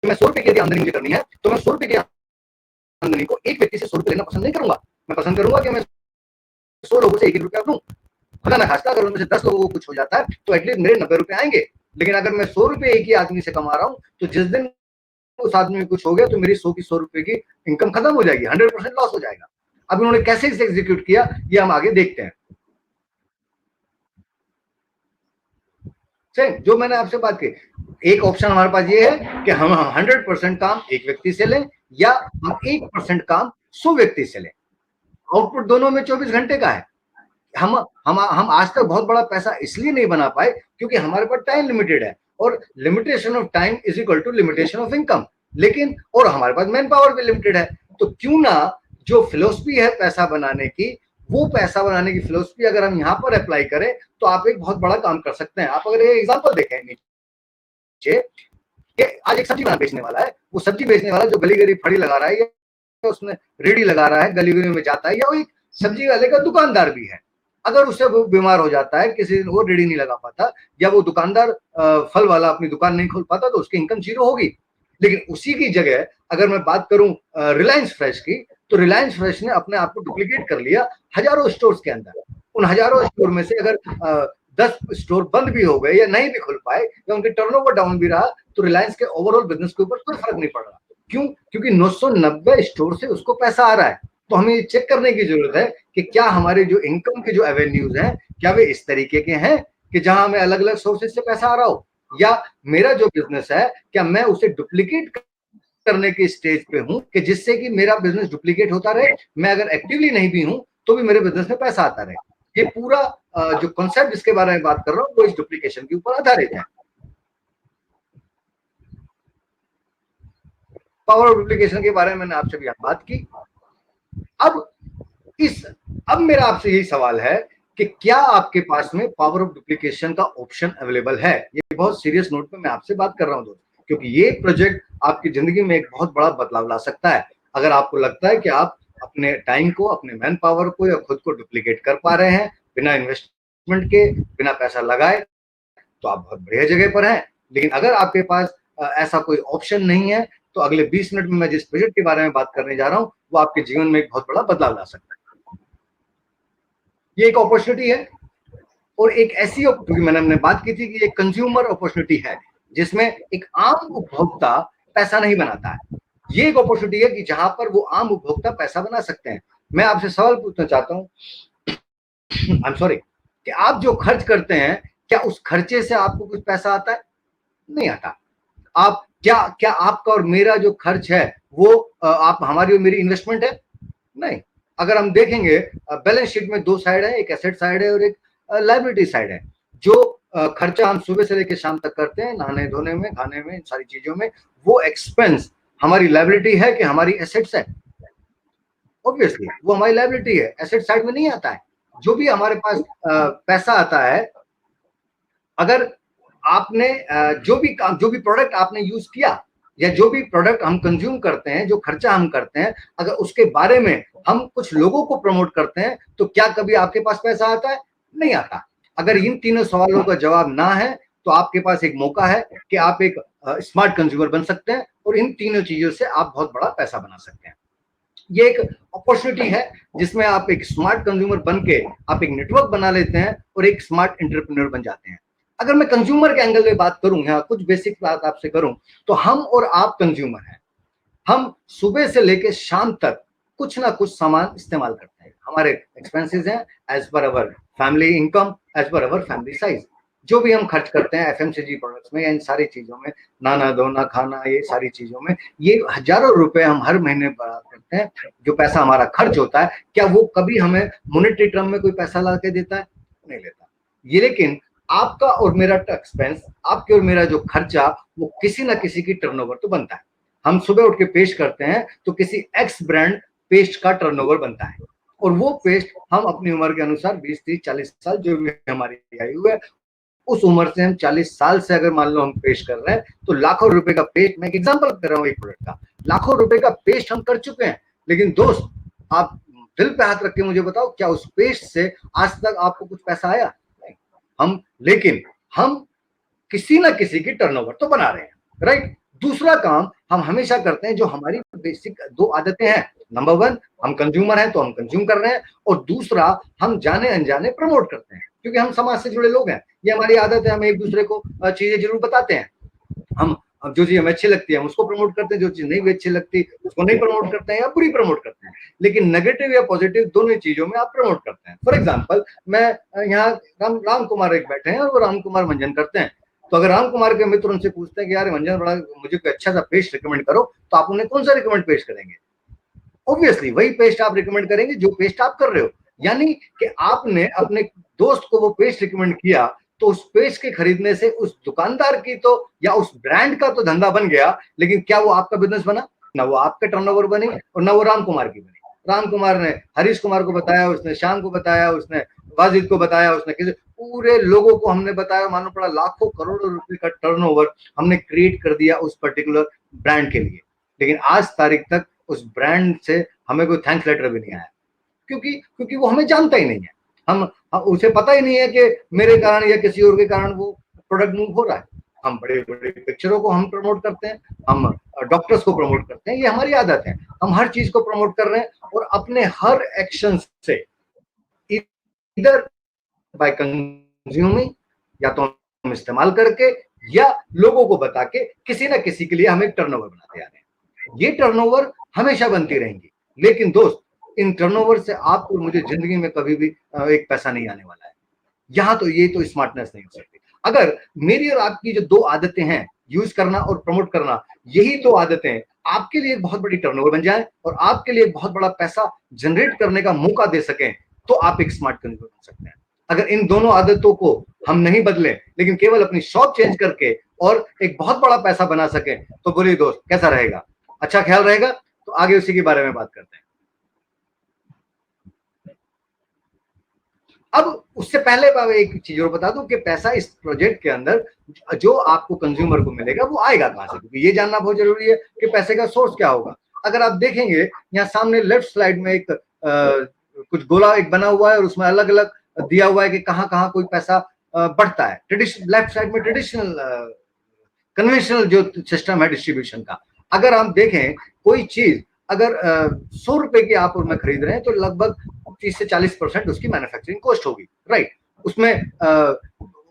मैं 100 रुपए की आमदनी मुझे करनी है तो मैं 100 रुपए की आमदनी को एक व्यक्ति से 100 रुपए लेना पसंद नहीं करूंगा। मैं पसंद करूंगा कि मैं 100 लोगों से 1 रुपया लूं। खुदा ना खास्ता अगर उनमें से 10 लोगों को कुछ हो जाता है तो एटलीस्ट मेरे 90 रुपए आएंगे। लेकिन अगर मैं 100 रुपए एक ही आदमी से कमा रहा हूं तो जिस दिन उस आदमी में कुछ हो गया तो मेरी 100 की 100 रुपए की इनकम खत्म हो जाएगी, 100% लॉस हो जाएगा। अब उन्होंने कैसे इसे एग्जीक्यूट किया ये हम आगे देखते हैं। जो मैंने आपसे बात की, एक ऑप्शन हमारे पास ये है कि हम 100% काम एक व्यक्ति से लें या हम 1% काम 100 व्यक्ति से लें। आउटपुट दोनों में 24 घंटे का है। हम आज तक बहुत बड़ा पैसा इसलिए नहीं बना पाए क्योंकि हमारे पास टाइम लिमिटेड है और limitation of time is equal to limitation of income. लेकिन और हमारे पास मैन पावर भी लिमिटेड है, तो क्यों ना जो फिलॉसफी है पैसा बनाने की, वो पैसा बनाने की फिलॉसफी अगर हम यहाँ पर अप्लाई करें तो आप एक बहुत बड़ा काम कर सकते हैं। आप अगर ये एग्जांपल देखें नीचे कि आज एक सब्जी बेचने वाला है, वो सब्जी बेचने वाला जो गली गली फड़ी लगा रहा है या उसमें रेडी लगा रहा है, गली गली में जाता है, या वो एक सब्जी वाले का दुकानदार भी है। अगर उससे वो बीमार हो जाता है, किसी वो रेडी नहीं लगा पाता या वो दुकानदार फल वाला अपनी दुकान नहीं खोल पाता तो उसकी इनकम जीरो होगी। लेकिन उसी की जगह अगर मैं बात करूं रिलायंस फ्रेश की, तो रिलायंस फ्रेश ने अपने आप को डुप्लीकेट कर लिया हजारों स्टोर्स के अंदर। उन हजारों स्टोर में से अगर 10 स्टोर बंद भी हो गए या नहीं भी खुल पाए या उनके टर्नओवर डाउन भी रहा तो रिलायंस के ओवरऑल बिजनेस के ऊपर कोई फर्क नहीं पड़ रहा। क्यों? क्योंकि 990 स्टोर से उसको पैसा आ रहा है। तो हमें ये चेक करने की जरूरत है कि क्या हमारे जो इनकम के जो एवेन्यूज हैं क्या वे इस तरीके के हैं कि जहां हमें अलग अलग सोर्सेज से पैसा आ रहा हो, या मेरा जो बिजनेस है क्या मैं उसे डुप्लीकेट करने के स्टेज पे हूं कि जिससे कि मेरा बिजनेस डुप्लीकेट होता रहे, मैं अगर एक्टिवली नहीं भी हूं तो भी मेरे बिजनेस में पैसा आता रहे। ये पूरा जो कॉन्सेप्ट जिसके बारे में बात कर रहा हूं वो इस डुप्लीकेशन के ऊपर आधारित है। पावर ऑफ डुप्लीकेशन के बारे में मैंने आपसे भी बात की। अब मेरा आपसे यही सवाल है कि क्या आपके पास में पावर ऑफ डुप्लीकेशन का ऑप्शन अवेलेबल है? ये बहुत सीरियस नोट पे मैं आपसे बात कर रहा हूं दोस्तों, क्योंकि ये प्रोजेक्ट आपकी जिंदगी में एक बहुत बड़ा बदलाव ला सकता है। अगर आपको लगता है कि आप अपने टाइम को, अपने मैन पावर को या खुद को डुप्लीकेट कर पा रहे हैं बिना इन्वेस्टमेंट के, बिना पैसा लगाए, तो आप बहुत बढ़िया जगह पर हैं। लेकिन अगर आपके पास ऐसा कोई ऑप्शन नहीं है तो अगले 20 मिनट में मैं जिस प्रोजेक्ट के बारे में बात करने जा रहा हूं वो आपके जीवन में एक बहुत बड़ा बदलाव ला सकता है। ये एक अपॉर्चुनिटी है और एक ऐसी, क्योंकि हमने बात की थी कि एक कंज्यूमर अपॉर्चुनिटी है जिसमें एक आम उपभोक्ता पैसा नहीं बनाता है। ये एक अपॉर्चुनिटी है कि जहां पर वो आम उपभोक्ता पैसा बना सकते हैं। मैं आपसे सवाल पूछना चाहता हूं, आई एम सॉरी, कि आप जो खर्च करते हैं क्या उस खर्चे से आपको कुछ पैसा आता है? नहीं आता। आप क्या आपका और मेरा जो खर्च है वो आप हमारी और मेरी इन्वेस्टमेंट है? नहीं। अगर हम देखेंगे बैलेंस शीट में 2 साइड है, एक एसेट साइड है और एक लायबिलिटी साइड है। जो खर्चा हम सुबह से लेकर शाम तक करते हैं, नहाने धोने में, खाने में, इन सारी चीजों में, वो एक्सपेंस हमारी लायबिलिटी है कि हमारी एसेट्स है? ऑब्वियसली वो हमारी लायबिलिटी है, एसेट साइड में नहीं आता है। जो भी हमारे पास पैसा आता है, अगर आपने जो भी प्रोडक्ट आपने यूज किया या जो भी प्रोडक्ट हम कंज्यूम करते हैं, जो खर्चा हम करते हैं, अगर उसके बारे में हम कुछ लोगों को प्रमोट करते हैं तो क्या कभी आपके पास पैसा आता है? नहीं आता। अगर इन तीनों सवालों का जवाब ना है तो आपके पास एक मौका है कि आप एक स्मार्ट कंज्यूमर बन सकते हैं और इन तीनों चीजों से आप बहुत बड़ा पैसा बना सकते हैं। ये एक अपॉर्चुनिटी है जिसमें आप एक स्मार्ट कंज्यूमर बन के आप एक नेटवर्क बना लेते हैं और एक स्मार्ट एंटरप्रेन्योर बन जाते हैं। अगर मैं कंज्यूमर के एंगल में बात करूं, यहाँ कुछ बेसिक बात आपसे करूं, तो हम और आप कंज्यूमर हैं। हम सुबह से लेकर शाम तक कुछ ना कुछ सामान इस्तेमाल करते हैं। हमारे एक्सपेंसेस हैं as per our family income, as per our family size. जो भी हम खर्च करते हैं एफएमसीजी प्रोडक्ट्स में या इन सारी चीजों में, नहाना धोना खाना, ये सारी चीजों में, ये हजारों रुपए हम हर महीने बर्बाद करते हैं। जो पैसा हमारा खर्च होता है, क्या वो कभी हमें मॉनेटरी टर्म में कोई पैसा ला के देता है? नहीं लेता। ये लेकिन आपका और मेरा एक्सपेंस, आपके और मेरा जो खर्चा, वो किसी ना किसी की टर्नओवर तो बनता है। हम सुबह उठ के पेस्ट करते हैं तो किसी एक्स ब्रांड पेस्ट का टर्नओवर बनता है, और वो पेस्ट हम अपनी उम्र के अनुसार 20, 30, 40 साल जो भी हमारी आयु है, उस उम्र से हम 40 साल से अगर मान लो हम पेस्ट कर रहे हैं तो लाखों रुपए का पेस्ट, मैं एक एग्जांपल कर रहा हूँ एक प्रोडक्ट का, लाखों रुपए का पेस्ट हम कर चुके हैं। लेकिन दोस्त, आप दिल पे हाथ रख के मुझे बताओ, क्या उस पेस्ट से आज तक आपको कुछ पैसा आया? नहीं। लेकिन हम किसी ना किसी की टर्नओवर तो बना रहे हैं, राइट। दूसरा काम हम हमेशा करते हैं, जो हमारी बेसिक दो आदतें हैं। नंबर 1, हम कंज्यूमर हैं तो हम कंज्यूम कर रहे हैं, और दूसरा हम जाने अनजाने प्रमोट करते हैं, क्योंकि हम समाज से जुड़े लोग हैं। ये हमारी आदत है, हम एक दूसरे को चीजें जरूर बताते हैं। हम जो चीज हमें अच्छी लगती है हम उसको प्रमोट करते हैं, जो चीज नहीं भी अच्छी लगती उसको नहीं प्रमोट करते हैं या बुरी प्रमोट करते हैं। लेकिन नेगेटिव या पॉजिटिव दोनों चीजों में आप प्रमोट करते हैं। फॉर एग्जाम्पल, मैं यहाँ राम कुमार एक बैठे हैं और वो राम कुमार मंजन करते हैं, तो अगर राम कुमार के मित्र उनसे पूछते हैं कि यार मंजन बड़ा, मुझे कोई अच्छा सा पेस्ट रिकमेंड करो, तो आप उन्हें कौन सा रिकमेंड पेस्ट करेंगे? ऑब्वियसली वही पेस्ट आप रिकमेंड करेंगे जो पेस्ट आप कर रहे हो। यानी कि आपने अपने दोस्त को वो पेस्ट रिकमेंड किया, तो उस पेस्ट के खरीदने से उस दुकानदार की तो या उस ब्रांड का तो धंधा बन गया, लेकिन क्या वो आपका बिजनेस बना? ना वो आपके टर्नओवर बनी और ना वो राम कुमार की बनी। राम कुमार ने हरीश कुमार को बताया, उसने श्याम को बताया, उसने वाजिद को बताया, उसने किसी पूरे लोगों को हमने बताया, मानो पड़ा लाखों करोड़ों रुपए का टर्नओवर हमने क्रिएट कर दिया उस पर्टिकुलर ब्रांड के लिए। लेकिन आज तारीख तक उस ब्रांड से हमें कोई थैंक्स लेटर भी नहीं आया, क्योंकि वो हमें जानता ही नहीं है। हम उसे पता ही नहीं है कि मेरे कारण या किसी और के कारण वो प्रोडक्ट मूव हो रहा है। हम बड़े बड़े पिक्चरों को हम प्रमोट करते हैं, हम डॉक्टर्स को प्रमोट करते हैं, ये हमारी आदत है। हम हर चीज को प्रमोट कर रहे हैं और अपने हर एक्शन से इधर बाय कंज्यूमिंग, या तो हम इस्तेमाल करके या लोगों को बता के किसी ना किसी के लिए हम एक टर्नओवर बनाते आ रहे हैं। ये टर्नओवर हमेशा बनती रहेंगी, लेकिन दोस्त, इन टर्नओवर से आपको मुझे जिंदगी में कभी भी एक पैसा नहीं आने वाला है। यहाँ तो ये तो स्मार्टनेस नहीं हो सकती। अगर मेरी और आपकी जो दो आदतें हैं, यूज करना और प्रमोट करना, यही दो आदतें आपके लिए एक बहुत बड़ी टर्नओवर बन जाए और आपके लिए एक बहुत बड़ा पैसा जनरेट करने का मौका दे सकें, तो आप एक स्मार्ट कंज्यूमर बन सकते हैं। अगर इन दोनों आदतों को हम नहीं बदले, लेकिन केवल अपनी शॉप चेंज करके और एक बहुत बड़ा पैसा बना सके, तो बोलिए दोस्त, कैसा रहेगा? अच्छा ख्याल रहेगा? तो आगे उसी के बारे में बात करते हैं। अब उससे पहले मैं एक चीज और बता दूं कि पैसा इस प्रोजेक्ट के अंदर जो आपको कंज्यूमर को मिलेगा वो आएगा कहां से, क्योंकि ये जानना बहुत जरूरी है कि पैसे का सोर्स क्या होगा। अगर आप देखेंगे यहाँ सामने लेफ्ट स्लाइड में एक कुछ गोला एक बना हुआ है और उसमें अलग अलग दिया हुआ है कि कहाँ कहाँ कोई पैसा बढ़ता है। ट्रेडिशनल लेफ्ट साइड में ट्रेडिशनल कन्वेंशनल जो सिस्टम है डिस्ट्रीब्यूशन का, अगर हम देखें कोई चीज अगर 100 रुपए की आप और मैं खरीद रहे हैं, तो लगभग 30 से 40% उसकी मैन्युफैक्चरिंग कॉस्ट होगी, राइट। उसमें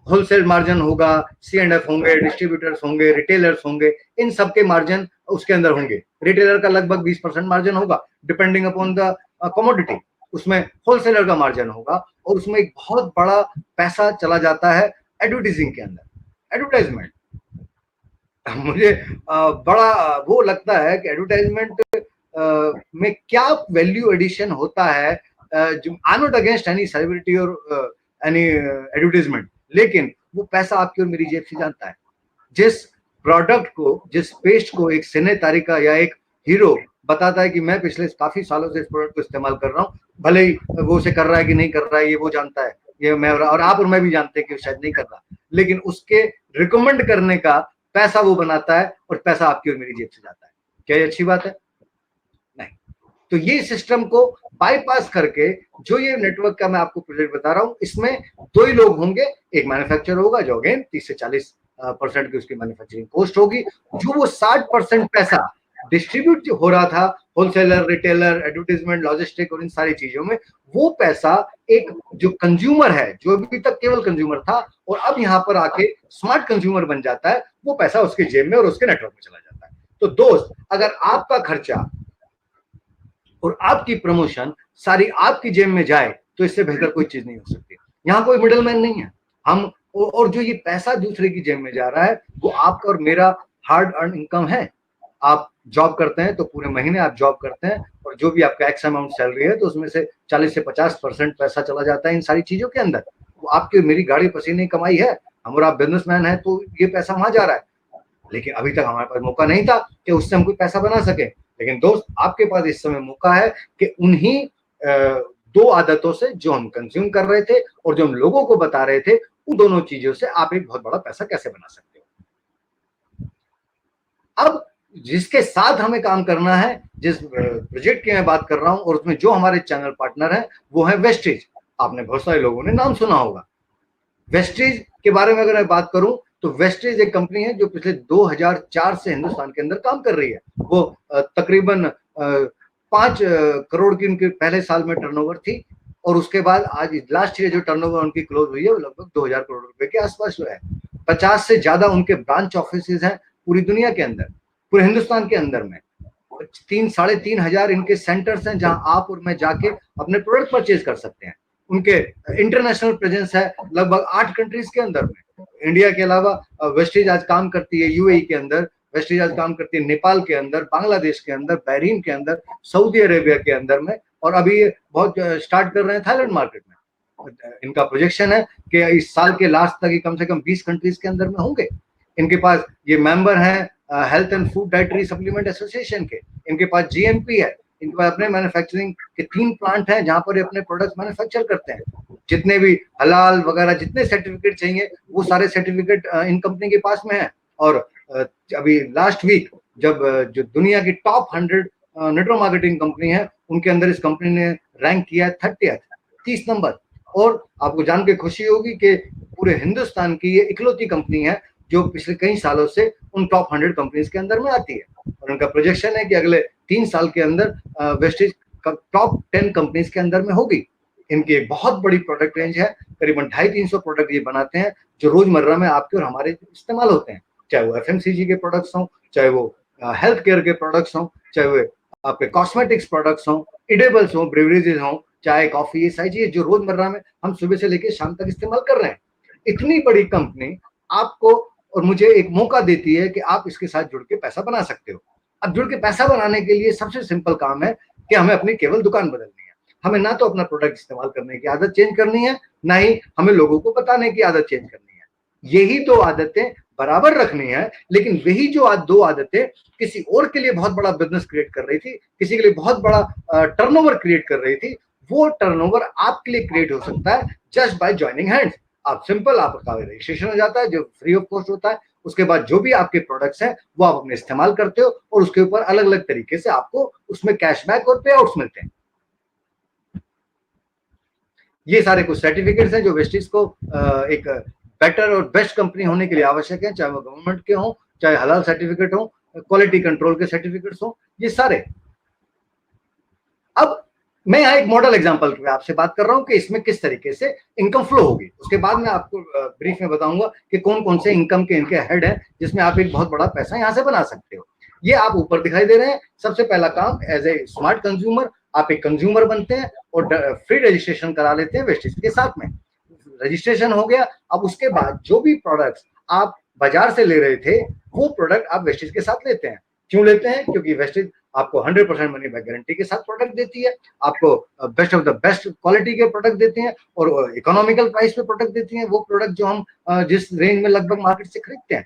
होलसेल मार्जिन होगा, C&F होंगे, डिस्ट्रीब्यूटर्स होंगे, रिटेलर्स होंगे, इन सबके मार्जिन उसके अंदर होंगे। रिटेलर का लगभग 20% मार्जिन होगा डिपेंडिंग अपॉन द कमोडिटी। उसमें होलसेलर का मार्जिन होगा, और उसमें एक बहुत बड़ा पैसा चला जाता है एडवर्टाइजिंग के अंदर। एडवर्टाइजमेंट मुझे बड़ा वो लगता है कि एडवर्टाइजमेंट में क्या वैल्यू एडिशन होता है। जो आई नॉट अगेंस्ट एनी सेलिब्रिटी और एनी एडवर्टाइजमेंट, लेकिन वो पैसा आपकी और मेरी जेब से जानता है। जिस प्रोडक्ट को, जिस पेस्ट को एक सिने तारिका या एक हीरो बताता है कि मैं पिछले काफी सालों से इस प्रोडक्ट को इस्तेमाल कर रहा हूँ, भले ही वो उसे कर रहा है कि नहीं कर रहा है ये वो जानता है, ये मैं और आप और मैं भी जानते हैं कि शायद नहीं कर रहा, लेकिन उसके रिकमेंड करने का पैसा वो बनाता है और पैसा आपकी और मेरी जेब से जाता है। क्या ये अच्छी बात है? नहीं। तो ये सिस्टम को बाईपास करके जो ये नेटवर्क का मैं आपको प्रोजेक्ट बता रहा हूं, इसमें दो ही लोग होंगे, एक मैन्युफैक्चरर होगा जो अगेन 30 से 40% की उसकी मैन्युफैक्चरिंग कॉस्ट होगी, जो वो 60% पैसा डिस्ट्रीब्यूट हो रहा था होलसेलर, रिटेलर, एडवर्टाइजमेंट, लॉजिस्टिक और इन सारी चीजों में, वो पैसा एक जो कंज्यूमर है, जो अभी तक केवल कंज्यूमर था और अब यहां पर आके स्मार्ट कंज्यूमर बन जाता है, वो पैसा उसके जेब में और उसके नेटवर्क में चला जाता है। तो दोस्त, अगर आपका खर्चा और आपकी प्रमोशन सारी आपकी जेब में जाए तो इससे बेहतर कोई चीज नहीं हो सकती। यहां कोई मिडल मैन नहीं है। हम और जो ये पैसा दूसरे की जेब में जा रहा है वो आपका और मेरा हार्ड अर्न इनकम है। आप जॉब करते हैं तो पूरे महीने आप जॉब करते हैं और जो भी आपका एक्स अमाउंट सैलरी है तो उसमें से 40 से 50% पैसा चला जाता है इन सारी चीजों के अंदर। वो आपकी मेरी गाड़ी पसीने की कमाई है, हम और आप बिजनेसमैन है तो ये पैसा वहां जा रहा है, लेकिन अभी तक हमारे पास मौका नहीं था कि उससे हम कोई पैसा बना सके। लेकिन दोस्त, आपके पास इस समय मौका है कि उन्हीं दो आदतों से जो हम कंज्यूम कर रहे थे और जो हम लोगों को बता रहे थे, उन दोनों चीजों से आप एक बहुत बड़ा पैसा कैसे बना सकते हो। अब जिसके साथ हमें काम करना है, जिस प्रोजेक्ट की मैं बात कर रहा हूं और उसमें जो हमारे चैनल पार्टनर हैं वो है वेस्टेज। आपने बहुत सारे लोगों ने नाम सुना होगा। वेस्टेज के बारे में अगर मैं बात करूं तो वेस्टेज एक कंपनी है जो पिछले 2004 से हिंदुस्तान के अंदर काम कर रही है। वो तकरीबन 5 करोड़ की उनके पहले साल में टर्नओवर थी और उसके बाद आज लास्ट ईयर जो टर्नओवर उनकी क्लोज हुई है वो लगभग 2000 करोड़ रुपए के आसपास जो है। 50 से ज्यादा उनके ब्रांच ऑफिस हैं पूरी दुनिया के अंदर, पूरे हिंदुस्तान के अंदर में 3-3.5 इनके सेंटर्स हैं जहां आप और मैं जाके अपने प्रोडक्ट परचेज कर सकते हैं। उनके इंटरनेशनल प्रेजेंस है लगभग 8 कंट्रीज के अंदर में। इंडिया के अलावा वेस्टेज आज काम करती है यूएई के अंदर, वेस्टेज आज काम करती है नेपाल के अंदर, बांग्लादेश के अंदर, बहरीन के अंदर, सऊदी अरेबिया के अंदर में, और अभी ये बहुत स्टार्ट कर रहे हैं थाईलैंड मार्केट में। इनका प्रोजेक्शन है कि इस साल के लास्ट तक ही कम से कम 20 कंट्रीज के अंदर में होंगे। इनके पास ये मेंबर हैं health and food dietary supplement association के, इनके पास जीएमपी है, इनके पास अपने मैन्युफैक्चरिंग के 3 प्लांट हैं जहां पर ये अपने प्रोडक्ट्स मैन्युफैक्चर करते हैं। जितने भी हलाल वगैरह जितने सर्टिफिकेट चाहिए वो सारे सर्टिफिकेट इन कंपनी के पास में है। और अभी लास्ट वीक जब जो दुनिया की टॉप 100 नेटवर्क मार्केटिंग कंपनी है उनके अंदर इस कंपनी ने रैंक किया है 30 नंबर। और आपको जान के खुशी होगी कि पूरे हिंदुस्तान की ये इकलौती कंपनी है जो पिछले कई सालों से उन टॉप 100 कंपनीज के अंदर में आती है। और उनका प्रोजेक्शन है कि अगले 3 साल के अंदर वेस्टेज टॉप 10 कंपनीज के अंदर में होगी। इनकी एक बहुत बड़ी प्रोडक्ट रेंज है, करीबन 250-300 प्रोडक्ट ये बनाते हैं जो रोजमर्रा में आपके और हमारे इस्तेमाल होते हैं, चाहे वो एफएमसीजी के प्रोडक्ट्स हों, चाहे वो हेल्थ केयर के प्रोडक्ट्स हों, चाहे वो आपके कॉस्मेटिक्स प्रोडक्ट्स हों, इडेबल्स हों, ब्रेवरेजेस हों, चाहे कॉफी, ये सारी चीजें जो रोजमर्रा में हम सुबह से लेकर शाम तक इस्तेमाल कर रहे हैं। इतनी बड़ी कंपनी आपको और मुझे एक मौका देती है कि आप इसके साथ जुड़ के पैसा बना सकते हो। अब जुड़ के पैसा बनाने के लिए सबसे सिंपल काम है कि हमें अपनी केवल दुकान बदलनी है। हमें ना तो अपना प्रोडक्ट इस्तेमाल करने की आदत चेंज करनी है, ना ही हमें लोगों को बताने की आदत चेंज करनी है। यही 2 आदतें बराबर रखनी है, लेकिन वही जो 2 आदतें किसी और के लिए बहुत बड़ा बिजनेस क्रिएट कर रही थी, किसी के लिए बहुत बड़ा टर्नओवर क्रिएट कर रही थी, वो टर्नओवर आपके लिए क्रिएट हो सकता है जस्ट बाय ज्वाइनिंग हैंड्स। आप सिंपल आपका रजिस्ट्रेशन हो जाता है जो फ्री ऑफ कॉस्ट होता है। उसके बाद जो भी आपके प्रोडक्ट्स हैं वो आप अपने इस्तेमाल करते हो और उसके ऊपर अलग अलग तरीके से आपको उसमें कैशबैक और पे आउट्स मिलते हैं। ये सारे कुछ सर्टिफिकेट्स हैं जो वेस्टेज को एक बेटर और बेस्ट कंपनी होने के लिए आवश्यक है, चाहे वो गवर्नमेंट के हों, चाहे हलाल सर्टिफिकेट हो, क्वालिटी कंट्रोल के सर्टिफिकेट्स हो, ये सारे। अब मैं यहाँ एक मॉडल एग्जांपल पे आपसे बात कर रहा हूँ कि इसमें किस तरीके से इनकम फ्लो होगी। उसके बाद मैं आपको ब्रीफ में बताऊंगा कि कौन कौन से इनकम के इनके हेड हैं जिसमें आप एक बहुत बड़ा पैसा यहाँ से बना सकते हो। ये आप ऊपर दिखाई दे रहे हैं। सबसे पहला काम, एज ए स्मार्ट कंज्यूमर आप एक कंज्यूमर बनते हैं और फ्री रजिस्ट्रेशन करा लेते हैं वेस्टेज के साथ में। रजिस्ट्रेशन हो गया। अब उसके बाद जो भी प्रोडक्ट्स आप बाजार से ले रहे थे वो प्रोडक्ट आप वेस्टेज के साथ लेते हैं। क्यों लेते हैं? क्योंकि वेस्टेज आपको 100% मनी बैक गारंटी के साथ प्रोडक्ट देती है, आपको best of the best quality के प्रोडक्ट देते हैं और इकोनॉमिकल प्राइस पे प्रोडक्ट देती हैं। वो प्रोडक्ट जो हम जिस रेंज में लगभग मार्केट से खरीदते हैं,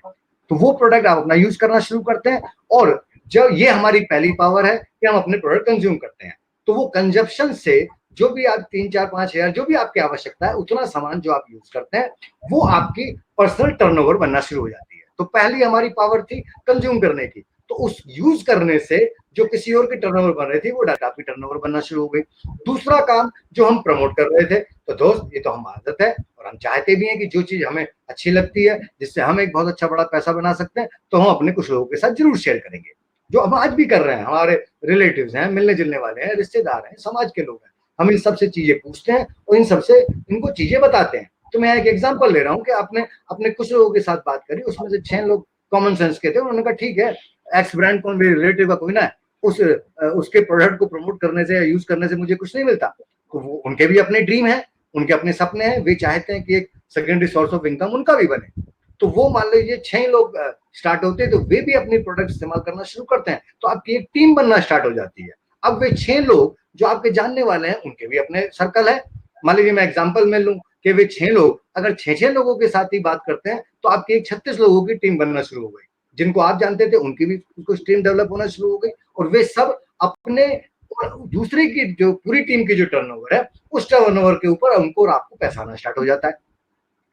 तो वो प्रोडक्ट आप अपना यूज करना शुरू करते हैं, और जब ये हमारी पहली पावर है कि हम अपने प्रोडक्ट कंज्यूम करते हैं, तो वो कंजप्शन से जो भी आप 3-4-5 हज़ार जो भी आपकी आवश्यकता है उतना सामान जो आप यूज करते हैं वो आपकी पर्सनल टर्नओवर बनना शुरू हो जाती है। तो पहली हमारी पावर थी कंज्यूम करने की, तो उस यूज करने से जो किसी और की टर्नओवर बन रही थी वो डाटा की टर्नओवर बनना शुरू हो गई। दूसरा काम जो हम प्रमोट कर रहे थे, तो दोस्त ये तो हम आदत है और हम चाहते भी हैं कि जो चीज हमें अच्छी लगती है जिससे हम एक बहुत अच्छा बड़ा पैसा बना सकते हैं, तो हम अपने कुछ लोगों के साथ जरूर शेयर करेंगे, जो हम आज भी कर रहे हैं। हमारे रिलेटिव्स हैं, मिलने जुलने वाले हैं, रिश्तेदार हैं, समाज के लोग हैं, हम इन सबसे चीजें पूछते हैं और इन सबसे इनको चीजें बताते हैं। तो मैं एक एग्जांपल ले रहा हूँ कि आपने अपने कुछ लोगों के साथ बात करी, उसमें से 6 लोग कॉमन सेंस के थे, उन्होंने कहा ठीक है, एक्स ब्रांड कौन, मेरे रिलेटिव का कोई ना है, उसके प्रोडक्ट को प्रमोट करने से या यूज करने से मुझे कुछ नहीं मिलता। तो वो उनके भी अपने ड्रीम है, उनके अपने सपने हैं, वे चाहते हैं कि एक सेकेंडरी सोर्स ऑफ इनकम उनका भी बने। तो वो मान लीजिए 6 लोग स्टार्ट होते हैं, तो वे भी अपनी प्रोडक्ट इस्तेमाल करना शुरू करते हैं, तो आपकी एक टीम बनना स्टार्ट हो जाती है। अब वे 6 लोग जो आपके जानने वाले हैं उनके भी अपने सर्कल है। मान लीजिए मैं एग्जांपल में लूं कि वे 6 लोग अगर 6 लोगों के साथ ही बात करते हैं, तो आपकी एक 36 लोगों की टीम बनना शुरू हो गई। जिनको आप जानते थे उनकी भी कुछ टीम डेवलप होना शुरू हो गई, और वे सब अपने और दूसरे की जो पूरी टीम की जो टर्नओवर है उस टर्नओवर के ऊपर उनको और आपको पैसा आना स्टार्ट हो जाता है।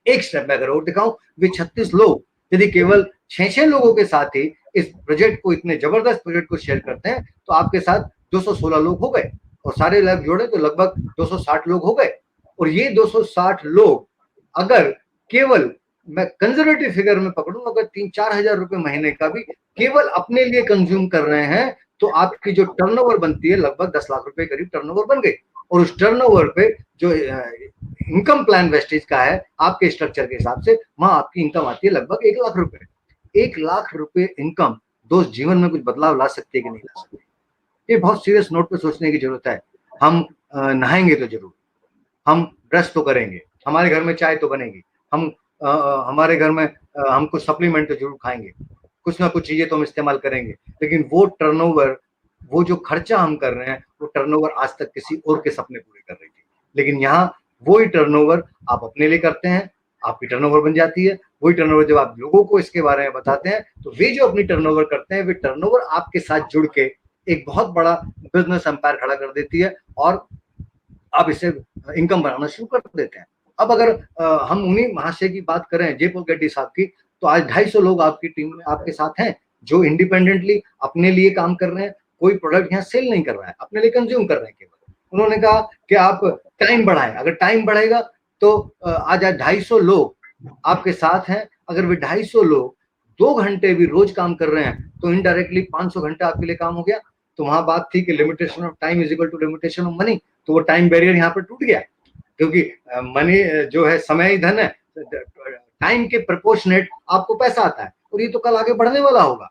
एक स्टेप में अगर और दिखाऊं, वे 36 लोग यदि केवल 6 लोगों के साथ ही इस प्रोजेक्ट को, इतने जबरदस्त प्रोजेक्ट को शेयर करते हैं, तो आपके साथ 216 लोग हो गए, और सारे लोग जोड़े तो लगभग 260 लोग हो गए। और ये 260 लोग अगर केवल, मैं कंजर्वेटिव फिगर में पकड़ूं, अगर 3-4 हजार रुपए महीने का भी केवल अपने लिए कंज्यूम कर रहे हैं, तो आपकी जो टर्नओवर बनती है लगभग 10 लाख रुपए करीब टर्नओवर बन गई। और उस टर्नओवर पे जो इनकम प्लान वेस्टेज का है आपके स्ट्रक्चर के हिसाब से, वहां आपकी इनकम आती है लगभग 1 लाख रुपए। 1 लाख रुपए इनकम दोस्त जीवन में कुछ बदलाव ला सकती है कि नहीं ला सकती, ये बहुत सीरियस नोट पे सोचने की जरूरत है। हम नहाएंगे तो जरूर, हम ब्रश तो करेंगे, हमारे घर में चाय तो बनेगी, हम हमारे घर में हम कुछ सप्लीमेंट तो जरूर खाएंगे, कुछ ना कुछ चीजें तो हम इस्तेमाल करेंगे, लेकिन वो टर्नओवर, वो जो खर्चा हम कर रहे हैं, वो टर्नओवर आज तक किसी और के सपने पूरे कर रही थी। लेकिन यहाँ वही टर्नओवर आप अपने लिए करते हैं, आपकी टर्नओवर बन जाती है। वही टर्नओवर जब आप लोगों को इसके बारे में बताते हैं, तो वे जो अपनी टर्नओवर करते हैं, वे टर्नओवर आपके साथ जुड़ के एक बहुत बड़ा बिजनेस एम्पायर खड़ा कर देती है, और आप इससे इनकम बनाना शुरू कर देते हैं। अब अगर हम उन्हीं महाशय की बात करें, जयपुर गेड्डी साहब की, तो आज 250 लोग आपकी टीम में आपके साथ हैं, जो इंडिपेंडेंटली अपने लिए काम कर रहे हैं। कोई प्रोडक्ट यहाँ सेल नहीं कर रहा है, अपने लिए कंज्यूम कर रहे हैं केवल। उन्होंने कहा कि आप टाइम बढ़ाएं, अगर टाइम बढ़ेगा तो आज 250 लोग आपके साथ हैं। अगर वे 250 लोग 2 घंटे भी रोज काम कर रहे हैं, तो इनडायरेक्टली 500 घंटा आपके लिए काम हो गया। तो वहां बात थी कि limitation of time is equal to limitation of money, तो वो टाइम बैरियर यहाँ पर टूट गया, क्योंकि मनी जो है समय ही धन है, टाइम के प्रोपोर्शनेट आपको पैसा आता है, और ये तो कल आगे बढ़ने वाला होगा।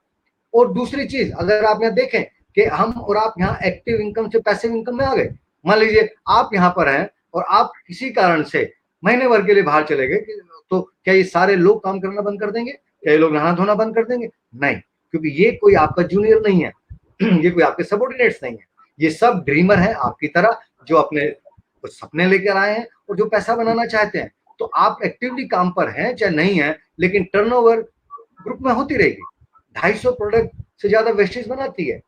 और दूसरी चीज, अगर आप यहाँ देखें कि हम और आप यहाँ एक्टिव इनकम से पैसिव इनकम में आ गए। मान लीजिए आप यहाँ पर हैं और आप किसी कारण से महीने भर के लिए बाहर चले गए, तो क्या ये सारे लोग काम करना बंद कर देंगे? क्या ये लोग नहाना धोना बंद कर देंगे? नहीं, क्योंकि ये कोई आपका जूनियर नहीं है, ये कोई आपके सबऑर्डिनेट्स नहीं है, ये सब ड्रीमर है आपकी तरह, जो अपने कुछ सपने लेकर आए हैं और जो पैसा बनाना चाहते हैं। तो आप एक्टिवली काम पर हैं चाहे नहीं है, लेकिन टर्नओवर ग्रुप में होती रहेगी। 250 प्रोडक्ट से ज्यादा वेस्टेज बनाती है।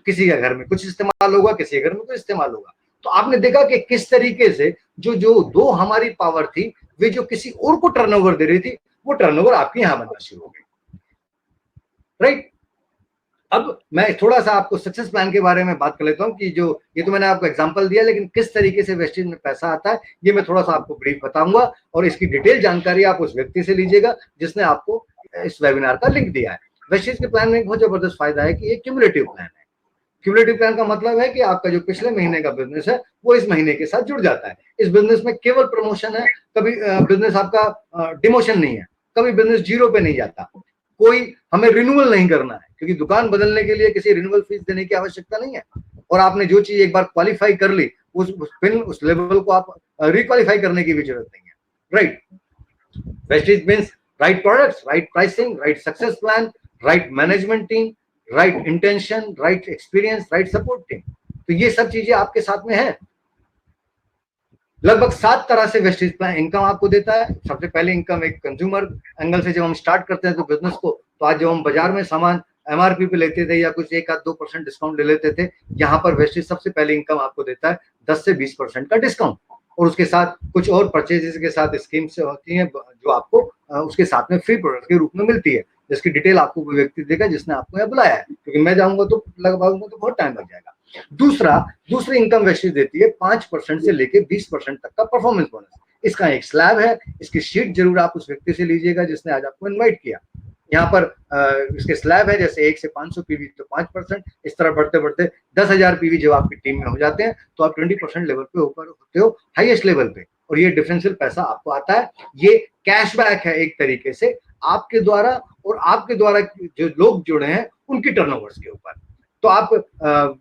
किसी के घर में कुछ इस्तेमाल होगा, किसी के घर में कुछ इस्तेमाल होगा। तो आपने देखा कि किस तरीके से जो जो दो हमारी पावर थी, वे जो किसी और को टर्नओवर दे रही थी, वो टर्नओवर आपके यहां बनना शुरू हो गई। राइट, अब मैं थोड़ा सा आपको सक्सेस प्लान के बारे में बात कर लेता हूं कि जो ये तो मैंने आपको एग्जांपल दिया, लेकिन किस तरीके से वेस्टेज में पैसा आता है ये मैं थोड़ा सा आपको ब्रीफ बताऊंगा, और इसकी डिटेल जानकारी आप उस व्यक्ति से लीजिएगा जिसने आपको इस वेबिनार का लिंक दिया है। वेस्टेज के प्लान में एक बहुत जबरदस्त फायदा है कि ये क्यूमुलेटिव प्लान है। क्यूमुलेटिव प्लान का मतलब है कि आपका जो पिछले महीने का बिजनेस है वो इस महीने के साथ जुड़ जाता है। इस बिजनेस में केवल प्रमोशन है, कभी बिजनेस आपका डिमोशन नहीं है, कभी बिजनेस जीरो पे नहीं जाता। कोई हमें रिन्यूअल नहीं करना है, क्योंकि दुकान बदलने के लिए किसी रिन्यूअल फीस देने की आवश्यकता नहीं है। और आपने जो चीज एक बार क्वालिफाई कर ली, उस लेवल को आप रिक्वालिफाई करने की भी जरूरत नहीं है। Right, wastage means right products, right pricing, right success plan, right management team, right intention, right experience, right support team. तो ये सब चीजें आपके साथ में है। लगभग 7 तरह से वेस्टेज प्लान इनकम आपको देता है। सबसे पहले इनकम एक कंज्यूमर एंगल से जब हम स्टार्ट करते हैं, तो बिजनेस को तो आज जब हम बाजार में सामान MRP पे लेते थे या कुछ 1-2% डिस्काउंट ले लेते थे, यहाँ पर वेस्टेज सबसे पहले इनकम आपको देता है 10 से 20% का डिस्काउंट, और उसके साथ कुछ और परचेजेस के साथ स्कीम्स होती हैं जो आपको उसके साथ में फ्री प्रोडक्ट के रूप में मिलती है, जिसकी डिटेल आपको वो व्यक्ति देगा जिसने आपको यहाँ बुलाया है, क्योंकि मैं जाऊंगा तो लगवाऊंगा तो बहुत टाइम लग जाएगा। दूसरी इनकम वेस्टेज देती है 5% से लेके 20% तक का परफॉर्मेंस बोनस। इसका एक स्लैब है, इसकी शीट जरूर आप उस व्यक्ति से लीजिएगा जिसने आज आपको इन्वाइट किया। यहाँ पर इसके स्लैब है, जैसे 1 से 500 पीवी तो 5%, इस तरह बढ़ते बढ़ते 10,000 पीवी जब आपकी टीम में हो जाते हैं तो आप 20% लेवल पे ऊपर होते हो, हाईएस्ट लेवल पे, और ये डिफरेंशियल पैसा आपको आता है। ये कैशबैक है एक तरीके से आपके द्वारा, और आपके द्वारा जो लोग जुड़े हैं उनकी टर्नओवर्स के ऊपर। तो आप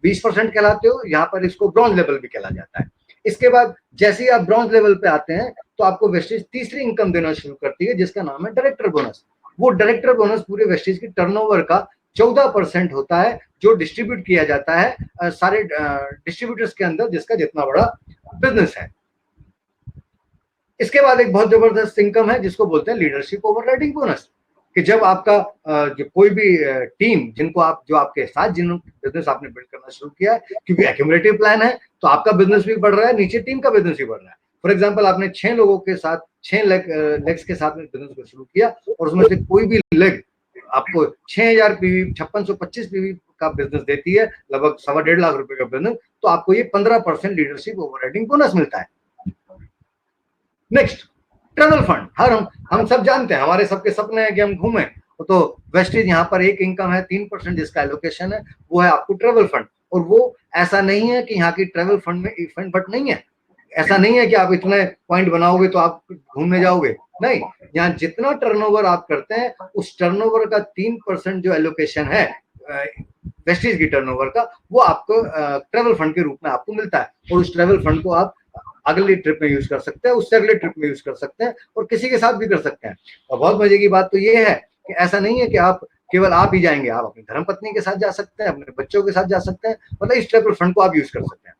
20% कहलाते हो, यहाँ पर इसको ब्रॉन्ज लेवल भी कहला जाता है। इसके बाद जैसे ही आप ब्रॉन्ज लेवल पे आते हैं तो आपको वेस्टेज तीसरी इनकम देना शुरू करती है, जिसका नाम है डायरेक्टर बोनस। वो डायरेक्टर बोनस पूरे वेस्टेज की टर्नओवर का 14% होता है, जो डिस्ट्रीब्यूट किया जाता है सारे डिस्ट्रीब्यूटर्स के अंदर, जिसका जितना बड़ा बिजनेस है। इसके बाद एक बहुत जबरदस्त इनकम है जिसको बोलते हैं लीडरशिप ओवरराइडिंग बोनस, कि जब आपका जो कोई भी टीम जिनको आप जो आपके साथ जिन बिजनेस आपने बिल्ड करना शुरू किया है, क्योंकि एक्यूमुलेटिव प्लान है तो आपका बिजनेस भी बढ़ रहा है, नीचे टीम का बिजनेस भी बढ़ रहा है। फॉर एग्जांपल आपने 6 लोगों के साथ 6 लेग्स के साथ में बिजनेस को शुरू किया, और उसमें से कोई भी लेग आपको 6000 पीवी 5625 पीवी का बिजनेस देती है, लगभग 1.25 लाख रुपए का बिजनेस, तो आपको ये 15% लीडरशिप ओवरराइडिंग बोनस मिलता है। Next, travel fund. हम सब जानते हैं, हमारे सबके सपने हैं कि हम घूमें, तो वेस्टेज यहाँ पर एक इनकम है 3% जिसका एलोकेशन है, वो है आपको ट्रैवल फंड। और वो ऐसा नहीं है कि यहाँ की ट्रैवल फंड में इवेंट बट नहीं है, ऐसा नहीं है कि आप इतने पॉइंट बनाओगे तो आप घूमने जाओगे, नहीं। यहाँ जितना टर्नओवर आप करते हैं उस टर्नओवर का 3% जो एलोकेशन है वेस्टेज की टर्नओवर का, वो आपको ट्रैवल फंड के रूप में आपको मिलता है, और उस ट्रैवल फंड को आप अगली ट्रिप में यूज कर सकते हैं, उससे अगले ट्रिप में यूज कर सकते हैं, और किसी के साथ भी कर सकते हैं। और बहुत मजे की बात तो ये है कि ऐसा नहीं है कि आप केवल आप ही जाएंगे, आप अपनी धर्मपत्नी के साथ जा सकते हैं, अपने बच्चों के साथ जा सकते हैं, मतलब इस ट्रैवल फंड को आप यूज कर सकते हैं।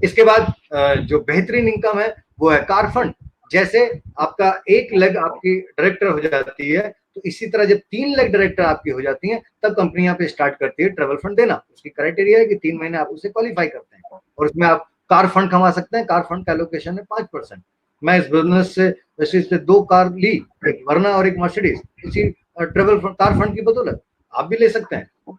इसके बाद जो बेहतरीन इनकम है वो है कार फंड। जैसे आपका एक लेग आपकी डायरेक्टर हो जाती है, तो इसी तरह जब 3 लेग डायरेक्टर आपकी हो जाती हैं तब कंपनियां पे स्टार्ट करती है ट्रैवल फंड देना। उसकी क्राइटेरिया है कि 3 महीने आप उसे क्वालिफाई करते हैं, और उसमें आप कार फंड कमा सकते हैं। कार फंड का एलोकेशन है 5%। मैं इस बिजनेस से 2 कार ली, एक वर्ना और एक मर्सिडीज, इसी ट्रैवल फंड कार फंड की बदौलत आप भी ले सकते हैं।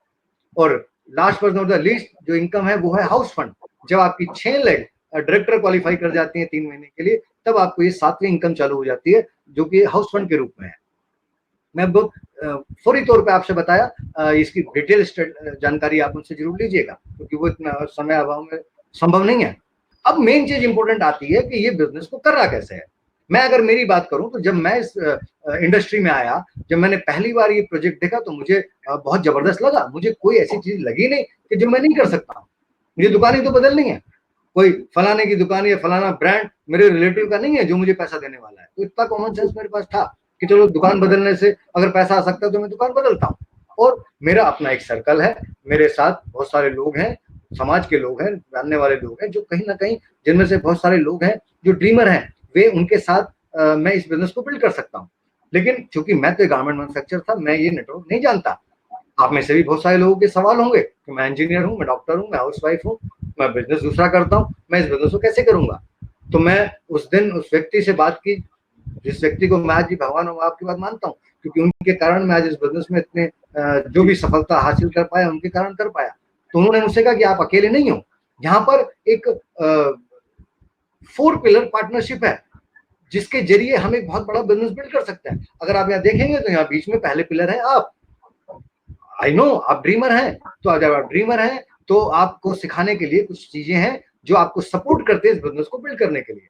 और last but not the least जो इनकम है वो है हाउस फंड। जब आपकी 6 लेग डायरेक्टर क्वालिफाई कर जाती हैं 3 महीने के लिए, तब आपको ये 7वीं इनकम चालू हो जाती है, जो कि हाउस फंड के रूप में है। मैं बहुत फौरी तौर पे आपसे बताया, इसकी डिटेल जानकारी आप मुझसे जरूर लीजिएगा, क्योंकि वो इतना समय अभाव में संभव नहीं है। अब मेन चीज इंपॉर्टेंट आती है कि ये बिजनेस को करना कैसे है। मैं अगर मेरी बात करूं तो जब मैं इस इंडस्ट्री में आया, जब मैंने पहली बार ये प्रोजेक्ट देखा तो मुझे बहुत जबरदस्त लगा। मुझे कोई ऐसी चीज लगी नहीं कि जो मैं नहीं कर सकता। मुझे दुकान ही तो बदलनी है, कोई फलाने की दुकान या फलाना ब्रांड मेरे रिलेटिव का नहीं है जो मुझे पैसा देने वाला है। तो इतना कॉमन सेंस मेरे पास था कि चलो दुकान बदलने से अगर पैसा आ सकता है तो मैं दुकान बदलता हूँ। और मेरा अपना एक सर्कल है, मेरे साथ बहुत सारे लोग हैं, समाज के लोग हैं, जानने वाले लोग हैं, जो कहीं ना कहीं जिनमें से बहुत सारे लोग हैं जो ड्रीमर हैं, वे उनके साथ मैं इस बिजनेस को बिल्ड कर सकता हूँ। लेकिन चूंकि मैं तो गारमेंट मैन्युफैक्चर था, मैं ये नेटवर्क नहीं जानता। आप में से भी बहुत सारे लोगों के सवाल होंगे कि मैं इंजीनियर हूँ, मैं डॉक्टर हूँ, मैं हाउसवाइफ हूँ, मैं बिजनेस दूसरा करता हूँ, मैं इस बिजनेस को कैसे करूंगा। तो मैं उस दिन उस व्यक्ति से बात की, जिस व्यक्ति को मैं आज भी भगवान और आपकी बात मानता हूँ, क्योंकि उनके कारण मैं आज इस बिजनेस में इतने जो भी सफलता हासिल कर पाया उनके कारण कर पाया। तो उन्होंने मुझसे कहा कि आप अकेले नहीं हो, यहाँ पर एक 4 पिलर पार्टनरशिप है जिसके जरिए हम एक बहुत बड़ा बिजनेस बिल्ड कर सकते हैं। अगर आप यहाँ देखेंगे तो यहाँ बीच में पहले पिलर है आप। आई नो आप ड्रीमर हैं, तो जब आप ड्रीमर हैं तो आपको सिखाने के लिए कुछ चीजें हैं जो आपको सपोर्ट करते हैं इस बिजनेस को बिल्ड करने के लिए।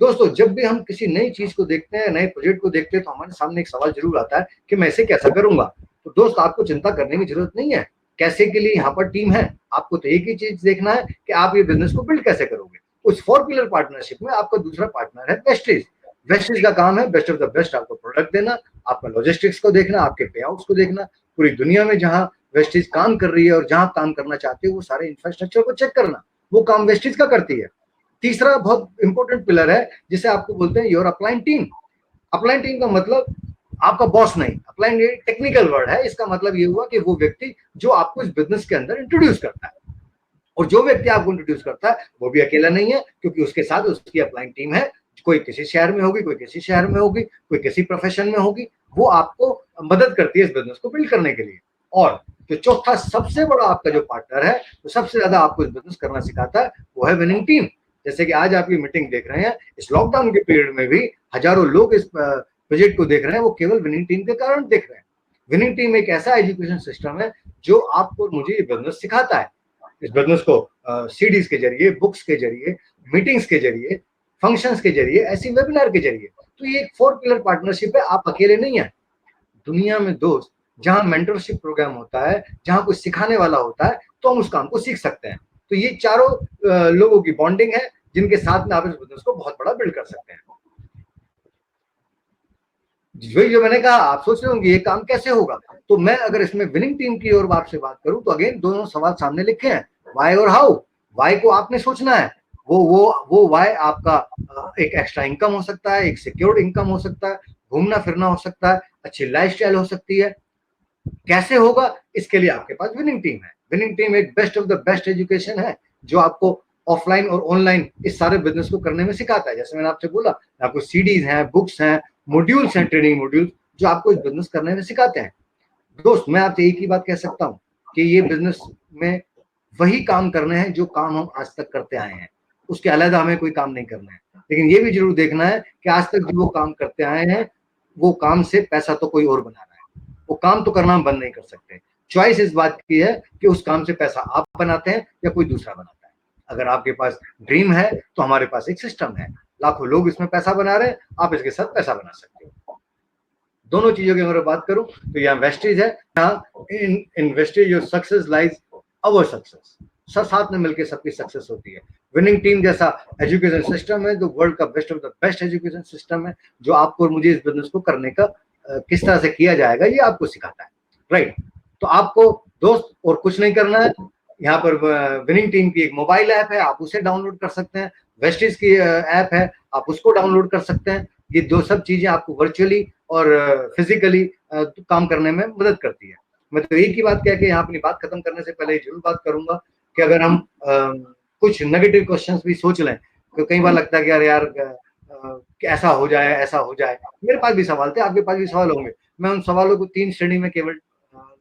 दोस्तों, जब भी हम किसी नई चीज को देखते हैं, नए प्रोजेक्ट को देखते हैं, तो हमारे सामने एक सवाल जरूर आता है कि मैं इसे कैसा करूंगा। तो दोस्त, आपको चिंता करने की जरूरत नहीं है, कैसे के लिए यहाँ पर टीम है। आपको तो एक ही चीज देखना है कि आप ये बिजनेस को बिल्ड कैसे करोगे। उस 4 पिलर पार्टनरशिप में आपका दूसरा पार्टनर है वेस्टेज। वेस्टेज का काम है बेस्ट ऑफ द बेस्ट आपको प्रोडक्ट देना, आपका लॉजिस्टिक्स को देखना, आपके पे आउट्स को देखना, पूरी दुनिया में जहां वेस्टेज काम कर रही है और जहां काम करना चाहते हो वो सारे इंफ्रास्ट्रक्चर को चेक करना, वो काम वेस्टेज का करती है। तीसरा बहुत इंपॉर्टेंट पिलर है जिसे आपको बोलते हैं your upline team. Upline team का मतलब आपका बॉस नहीं। अपलाइन ये टेक्निकल वर्ड है, इसका मतलब ये हुआ कि वो व्यक्ति जो आपको इस बिजनेस के अंदर इंट्रोड्यूस करता है, और जो व्यक्ति आपको इंट्रोड्यूस करता है वो भी अकेला नहीं है, क्योंकि उसके साथ उसकी अपलाइन टीम है। कोई किसी शहर में होगी, कोई किसी शहर में होगी, कोई किसी प्रोफेशन में होगी, वो आपको मदद करती है इस बिजनेस को बिल्ड करने के लिए। और जो चौथा सबसे बड़ा आपका जो पार्टनर है, तो सबसे ज्यादा आपको इस बिजनेस करना सिखाता है, वो है विनिंग टीम। जैसे कि आज आप ये मीटिंग देख रहे हैं, इस लॉकडाउन के पीरियड में भी हजारों लोग इस प्रोजेक्ट को देख रहे हैं, वो केवल विनिंग टीम के कारण देख रहे हैं। विनिंग टीम एक ऐसा एजुकेशन सिस्टम है जो आपको मुझे ये बिजनेस सिखाता है। इस बिजनेस को सीडीज के जरिए, बुक्स के जरिए, मीटिंग्स के जरिए, फंक्शंस के जरिए, ऐसी वेबिनार के जरिए। तो ये एक 4 पिलर पार्टनरशिप है, आप अकेले नहीं है। दुनिया में दोस्त जहां मेंटरशिप प्रोग्राम होता है, जहां कुछ सिखाने वाला होता है, तो हम उस काम को सीख सकते हैं। तो ये चारों लोगों की बॉन्डिंग है, जिनके साथ में आप इस बिजनेस को बहुत बड़ा बिल्ड कर सकते हैं। वही जो मैंने कहा, आप सोच रहे होंगे ये काम कैसे होगा, तो मैं अगर इसमें विनिंग टीम की ओर आपसे बात करूं, तो अगेन दोनों सवाल सामने लिखे हैं, वाई और हाउ। वाई को आपने सोचना है, वो वाई आपका एक एक्स्ट्रा इनकम हो सकता है, एक सिक्योर्ड इनकम हो सकता है, घूमना फिरना हो सकता है, अच्छी लाइफस्टाइल हो सकती है। कैसे होगा, इसके लिए आपके पास विनिंग टीम है। विनिंग टीम एक best of the best education है, जो आपको ऑफलाइन और ऑनलाइन इस सारे बिजनेस को करने में सिखाता है। जैसे मैंने आपसे बोला, आपको सीडीज हैं, बुक्स हैं, मॉड्यूल्स हैं, ट्रेनिंग मॉड्यूल्स, जो आपको इस बिजनेस करने में सिखाते हैं। दोस्त, मैं आपसे एक ही बात कह सकता हूँ कि ये बिजनेस में वही काम करने हैं जो काम हम आज तक करते आए हैं, उसके अलग हमें कोई काम नहीं करना है। लेकिन ये भी जरूर देखना है कि आज तक जो वो काम करते आए हैं, वो काम से पैसा तो कोई और बना रहा है, वो काम तो करना हम बंद नहीं कर सकते। चॉइस इस बात की है कि उस काम से पैसा आप बनाते हैं या कोई दूसरा बनाता है। अगर आपके पास ड्रीम है, तो हमारे पास एक सिस्टम है, लाखों लोग इसमें पैसा बना रहे हैं, आप इसके साथ पैसा बना सकते हो। दोनों चीजों की अगर बात करूं, तो यहाँ वेस्टेज है, यहाँ in Vestige your success lies our success. सब साथ में मिलकर सबकी सक्सेस होती है। विनिंग टीम जैसा एजुकेशन सिस्टम है, जो वर्ल्ड का best of the best education system है, जो आपको और मुझे इस बिजनेस को करने का किस तरह से किया जाएगा, ये आपको सिखाता है, राइट। तो आपको दोस्त और कुछ नहीं करना है। यहाँ पर विनिंग टीम की एक मोबाइल ऐप है, आप उसे डाउनलोड कर सकते हैं। वेस्टेज की ऐप है, आप उसको डाउनलोड कर सकते हैं। ये दो सब चीजें आपको वर्चुअली और फिजिकली काम करने में मदद करती है। मैं तो एक ही बात कह के यहाँ अपनी बात खत्म करने से पहले जरूर बात करूंगा कि अगर हम कुछ नेगेटिव क्वेश्चंस भी सोच लें, तो कई बार लगता है कि यार ऐसा हो जाए, ऐसा हो जाए। मेरे पास भी सवाल थे, आपके पास भी सवाल होंगे। मैं उन सवालों को 3 श्रेणी में केवल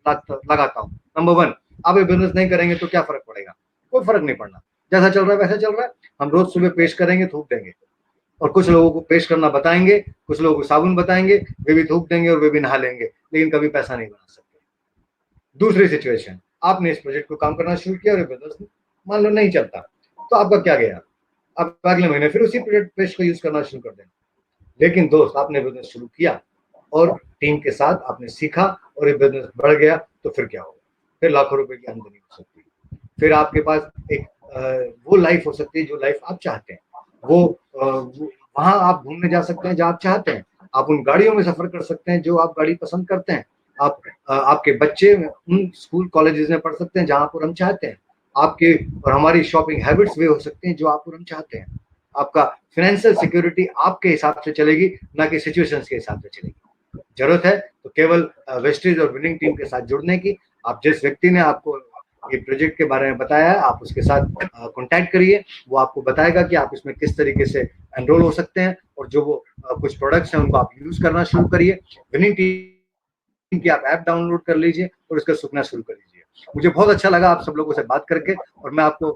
लगाता हूँ। नंबर 1, आप ये बिजनेस नहीं करेंगे तो क्या फर्क पड़ेगा? कोई फर्क नहीं पड़ना, जैसा चल रहा है वैसा चल रहा है। हम रोज सुबह पेश करेंगे, थूक देंगे, और कुछ लोगों को पेश करना बताएंगे, कुछ लोगों को साबुन बताएंगे, वे भी थूक देंगे और वे भी नहा लेंगे, लेकिन कभी पैसा नहीं बना सकते। दूसरी सिचुएशन, आपने इस प्रोजेक्ट को काम करना शुरू किया और बिजनेस मान लो नहीं चलता, तो आपका क्या गया? आप अगले महीने फिर उसी प्रोजेक्ट पेश को यूज करना शुरू कर देना। लेकिन दोस्त, आपने बिजनेस शुरू किया और टीम के साथ आपने सीखा और ये बिजनेस बढ़ गया, तो फिर क्या होगा? फिर लाखों रुपए की आमदनी हो सकती है। फिर आपके पास एक वो लाइफ हो सकती है जो लाइफ आप चाहते हैं। वो वहां आप घूमने जा सकते हैं जहां आप चाहते हैं, आप उन गाड़ियों में सफर कर सकते हैं जो आप गाड़ी पसंद करते हैं, आप आपके बच्चे उन स्कूल कॉलेजेस में पढ़ सकते हैं जहां पर हम चाहते हैं, आपके और हमारी शॉपिंग हैबिट्स वे हो सकते हैं जो आप और हम चाहते हैं। आपका फाइनेंशियल सिक्योरिटी आपके हिसाब से चलेगी, ना कि सिचुएशंस के हिसाब से चलेगी। जरूरत है तो केवल वेस्टेज और विनिंग टीम के साथ जुड़ने की। आप जिस व्यक्ति ने आपको ये प्रोजेक्ट के बारे में बताया है, आप उसके साथ कांटेक्ट करिए, वो आपको बताएगा कि आप इसमें किस तरीके से एनरोल हो सकते हैं, और जो वो कुछ प्रोडक्ट्स हैं उनको आप यूज करना शुरू करिए। विनिंग टीम की आप ऐप डाउनलोड कर लीजिए और इसका सीखना शुरू कर लीजिए। मुझे बहुत अच्छा लगा आप सब लोगों से बात करके, और मैं आपको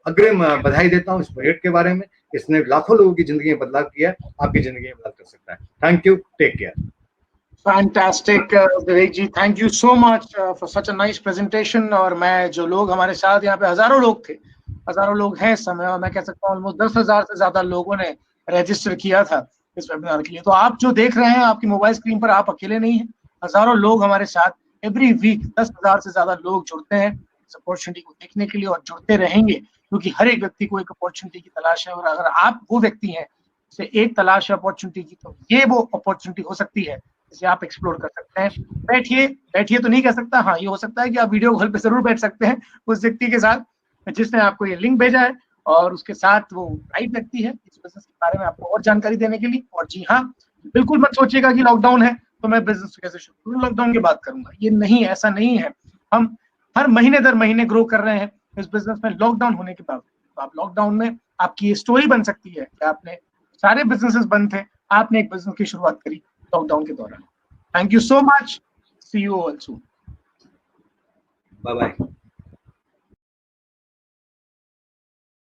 अग्रिम बधाई देता हूँ इस प्रोजेक्ट के बारे में। इसने लाखों लोगों की जिंदगी में बदलाव किया, आपकी जिंदगी में बदलाव कर सकता है। Thank you, take care. Fantastic Vivek ji, thank you so much for such a nice presentation. और मैं जो लोग हमारे साथ यहाँ पे हजारों लोग थे, हजारों लोग हैं इस समय, और मैं कह सकता हूँ ऑलमोस्ट 10,000 से ज्यादा लोगों ने रजिस्टर किया था इस वेबिनार के लिए। तो आप जो देख रहे हैं आपकी मोबाइल स्क्रीन पर, आप अकेले नहीं हैं, हजारों लोग हमारे साथ एवरी वीक 10,000 से ज्यादा लोग जुड़ते हैं इस अपॉर्चुनिटी को देखने के लिए, और जुड़ते रहेंगे, क्योंकि हर एक व्यक्ति को एक अपॉर्चुनिटी की तलाश है। और अगर आप वो व्यक्ति हैं जिसे एक तलाश है अपॉर्चुनिटी की, तो ये वो अपॉर्चुनिटी हो सकती है जिसे आप एक्सप्लोर कर सकते हैं। बैठिए बैठिए तो नहीं कह सकता, हाँ ये हो सकता है कि आप वीडियो कॉल पे जरूर बैठ सकते हैं उस व्यक्ति के साथ जिसने आपको ये लिंक भेजा है, और उसके साथ वो राइट व्यक्ति है इस बिजनेस के बारे में आपको और जानकारी देने के लिए। और जी हाँ, बिल्कुल मत सोचिएगा कि लॉकडाउन है तो मैं बिजनेस कैसे शुरू करूँ, लॉकडाउन की बात करूंगा। ये नहीं, ऐसा नहीं है। हम हर महीने दर महीने ग्रो कर रहे हैं इस बिजनेस में लॉकडाउन होने के बाद। तो आप लॉकडाउन में आपकी ये स्टोरी बन सकती है कि आपने सारे बिजनेसेस बंद थे, आपने एक बिजनेस की शुरुआत करी लॉकडाउन के दौरान। Thank you so much, see you all soon. Bye bye.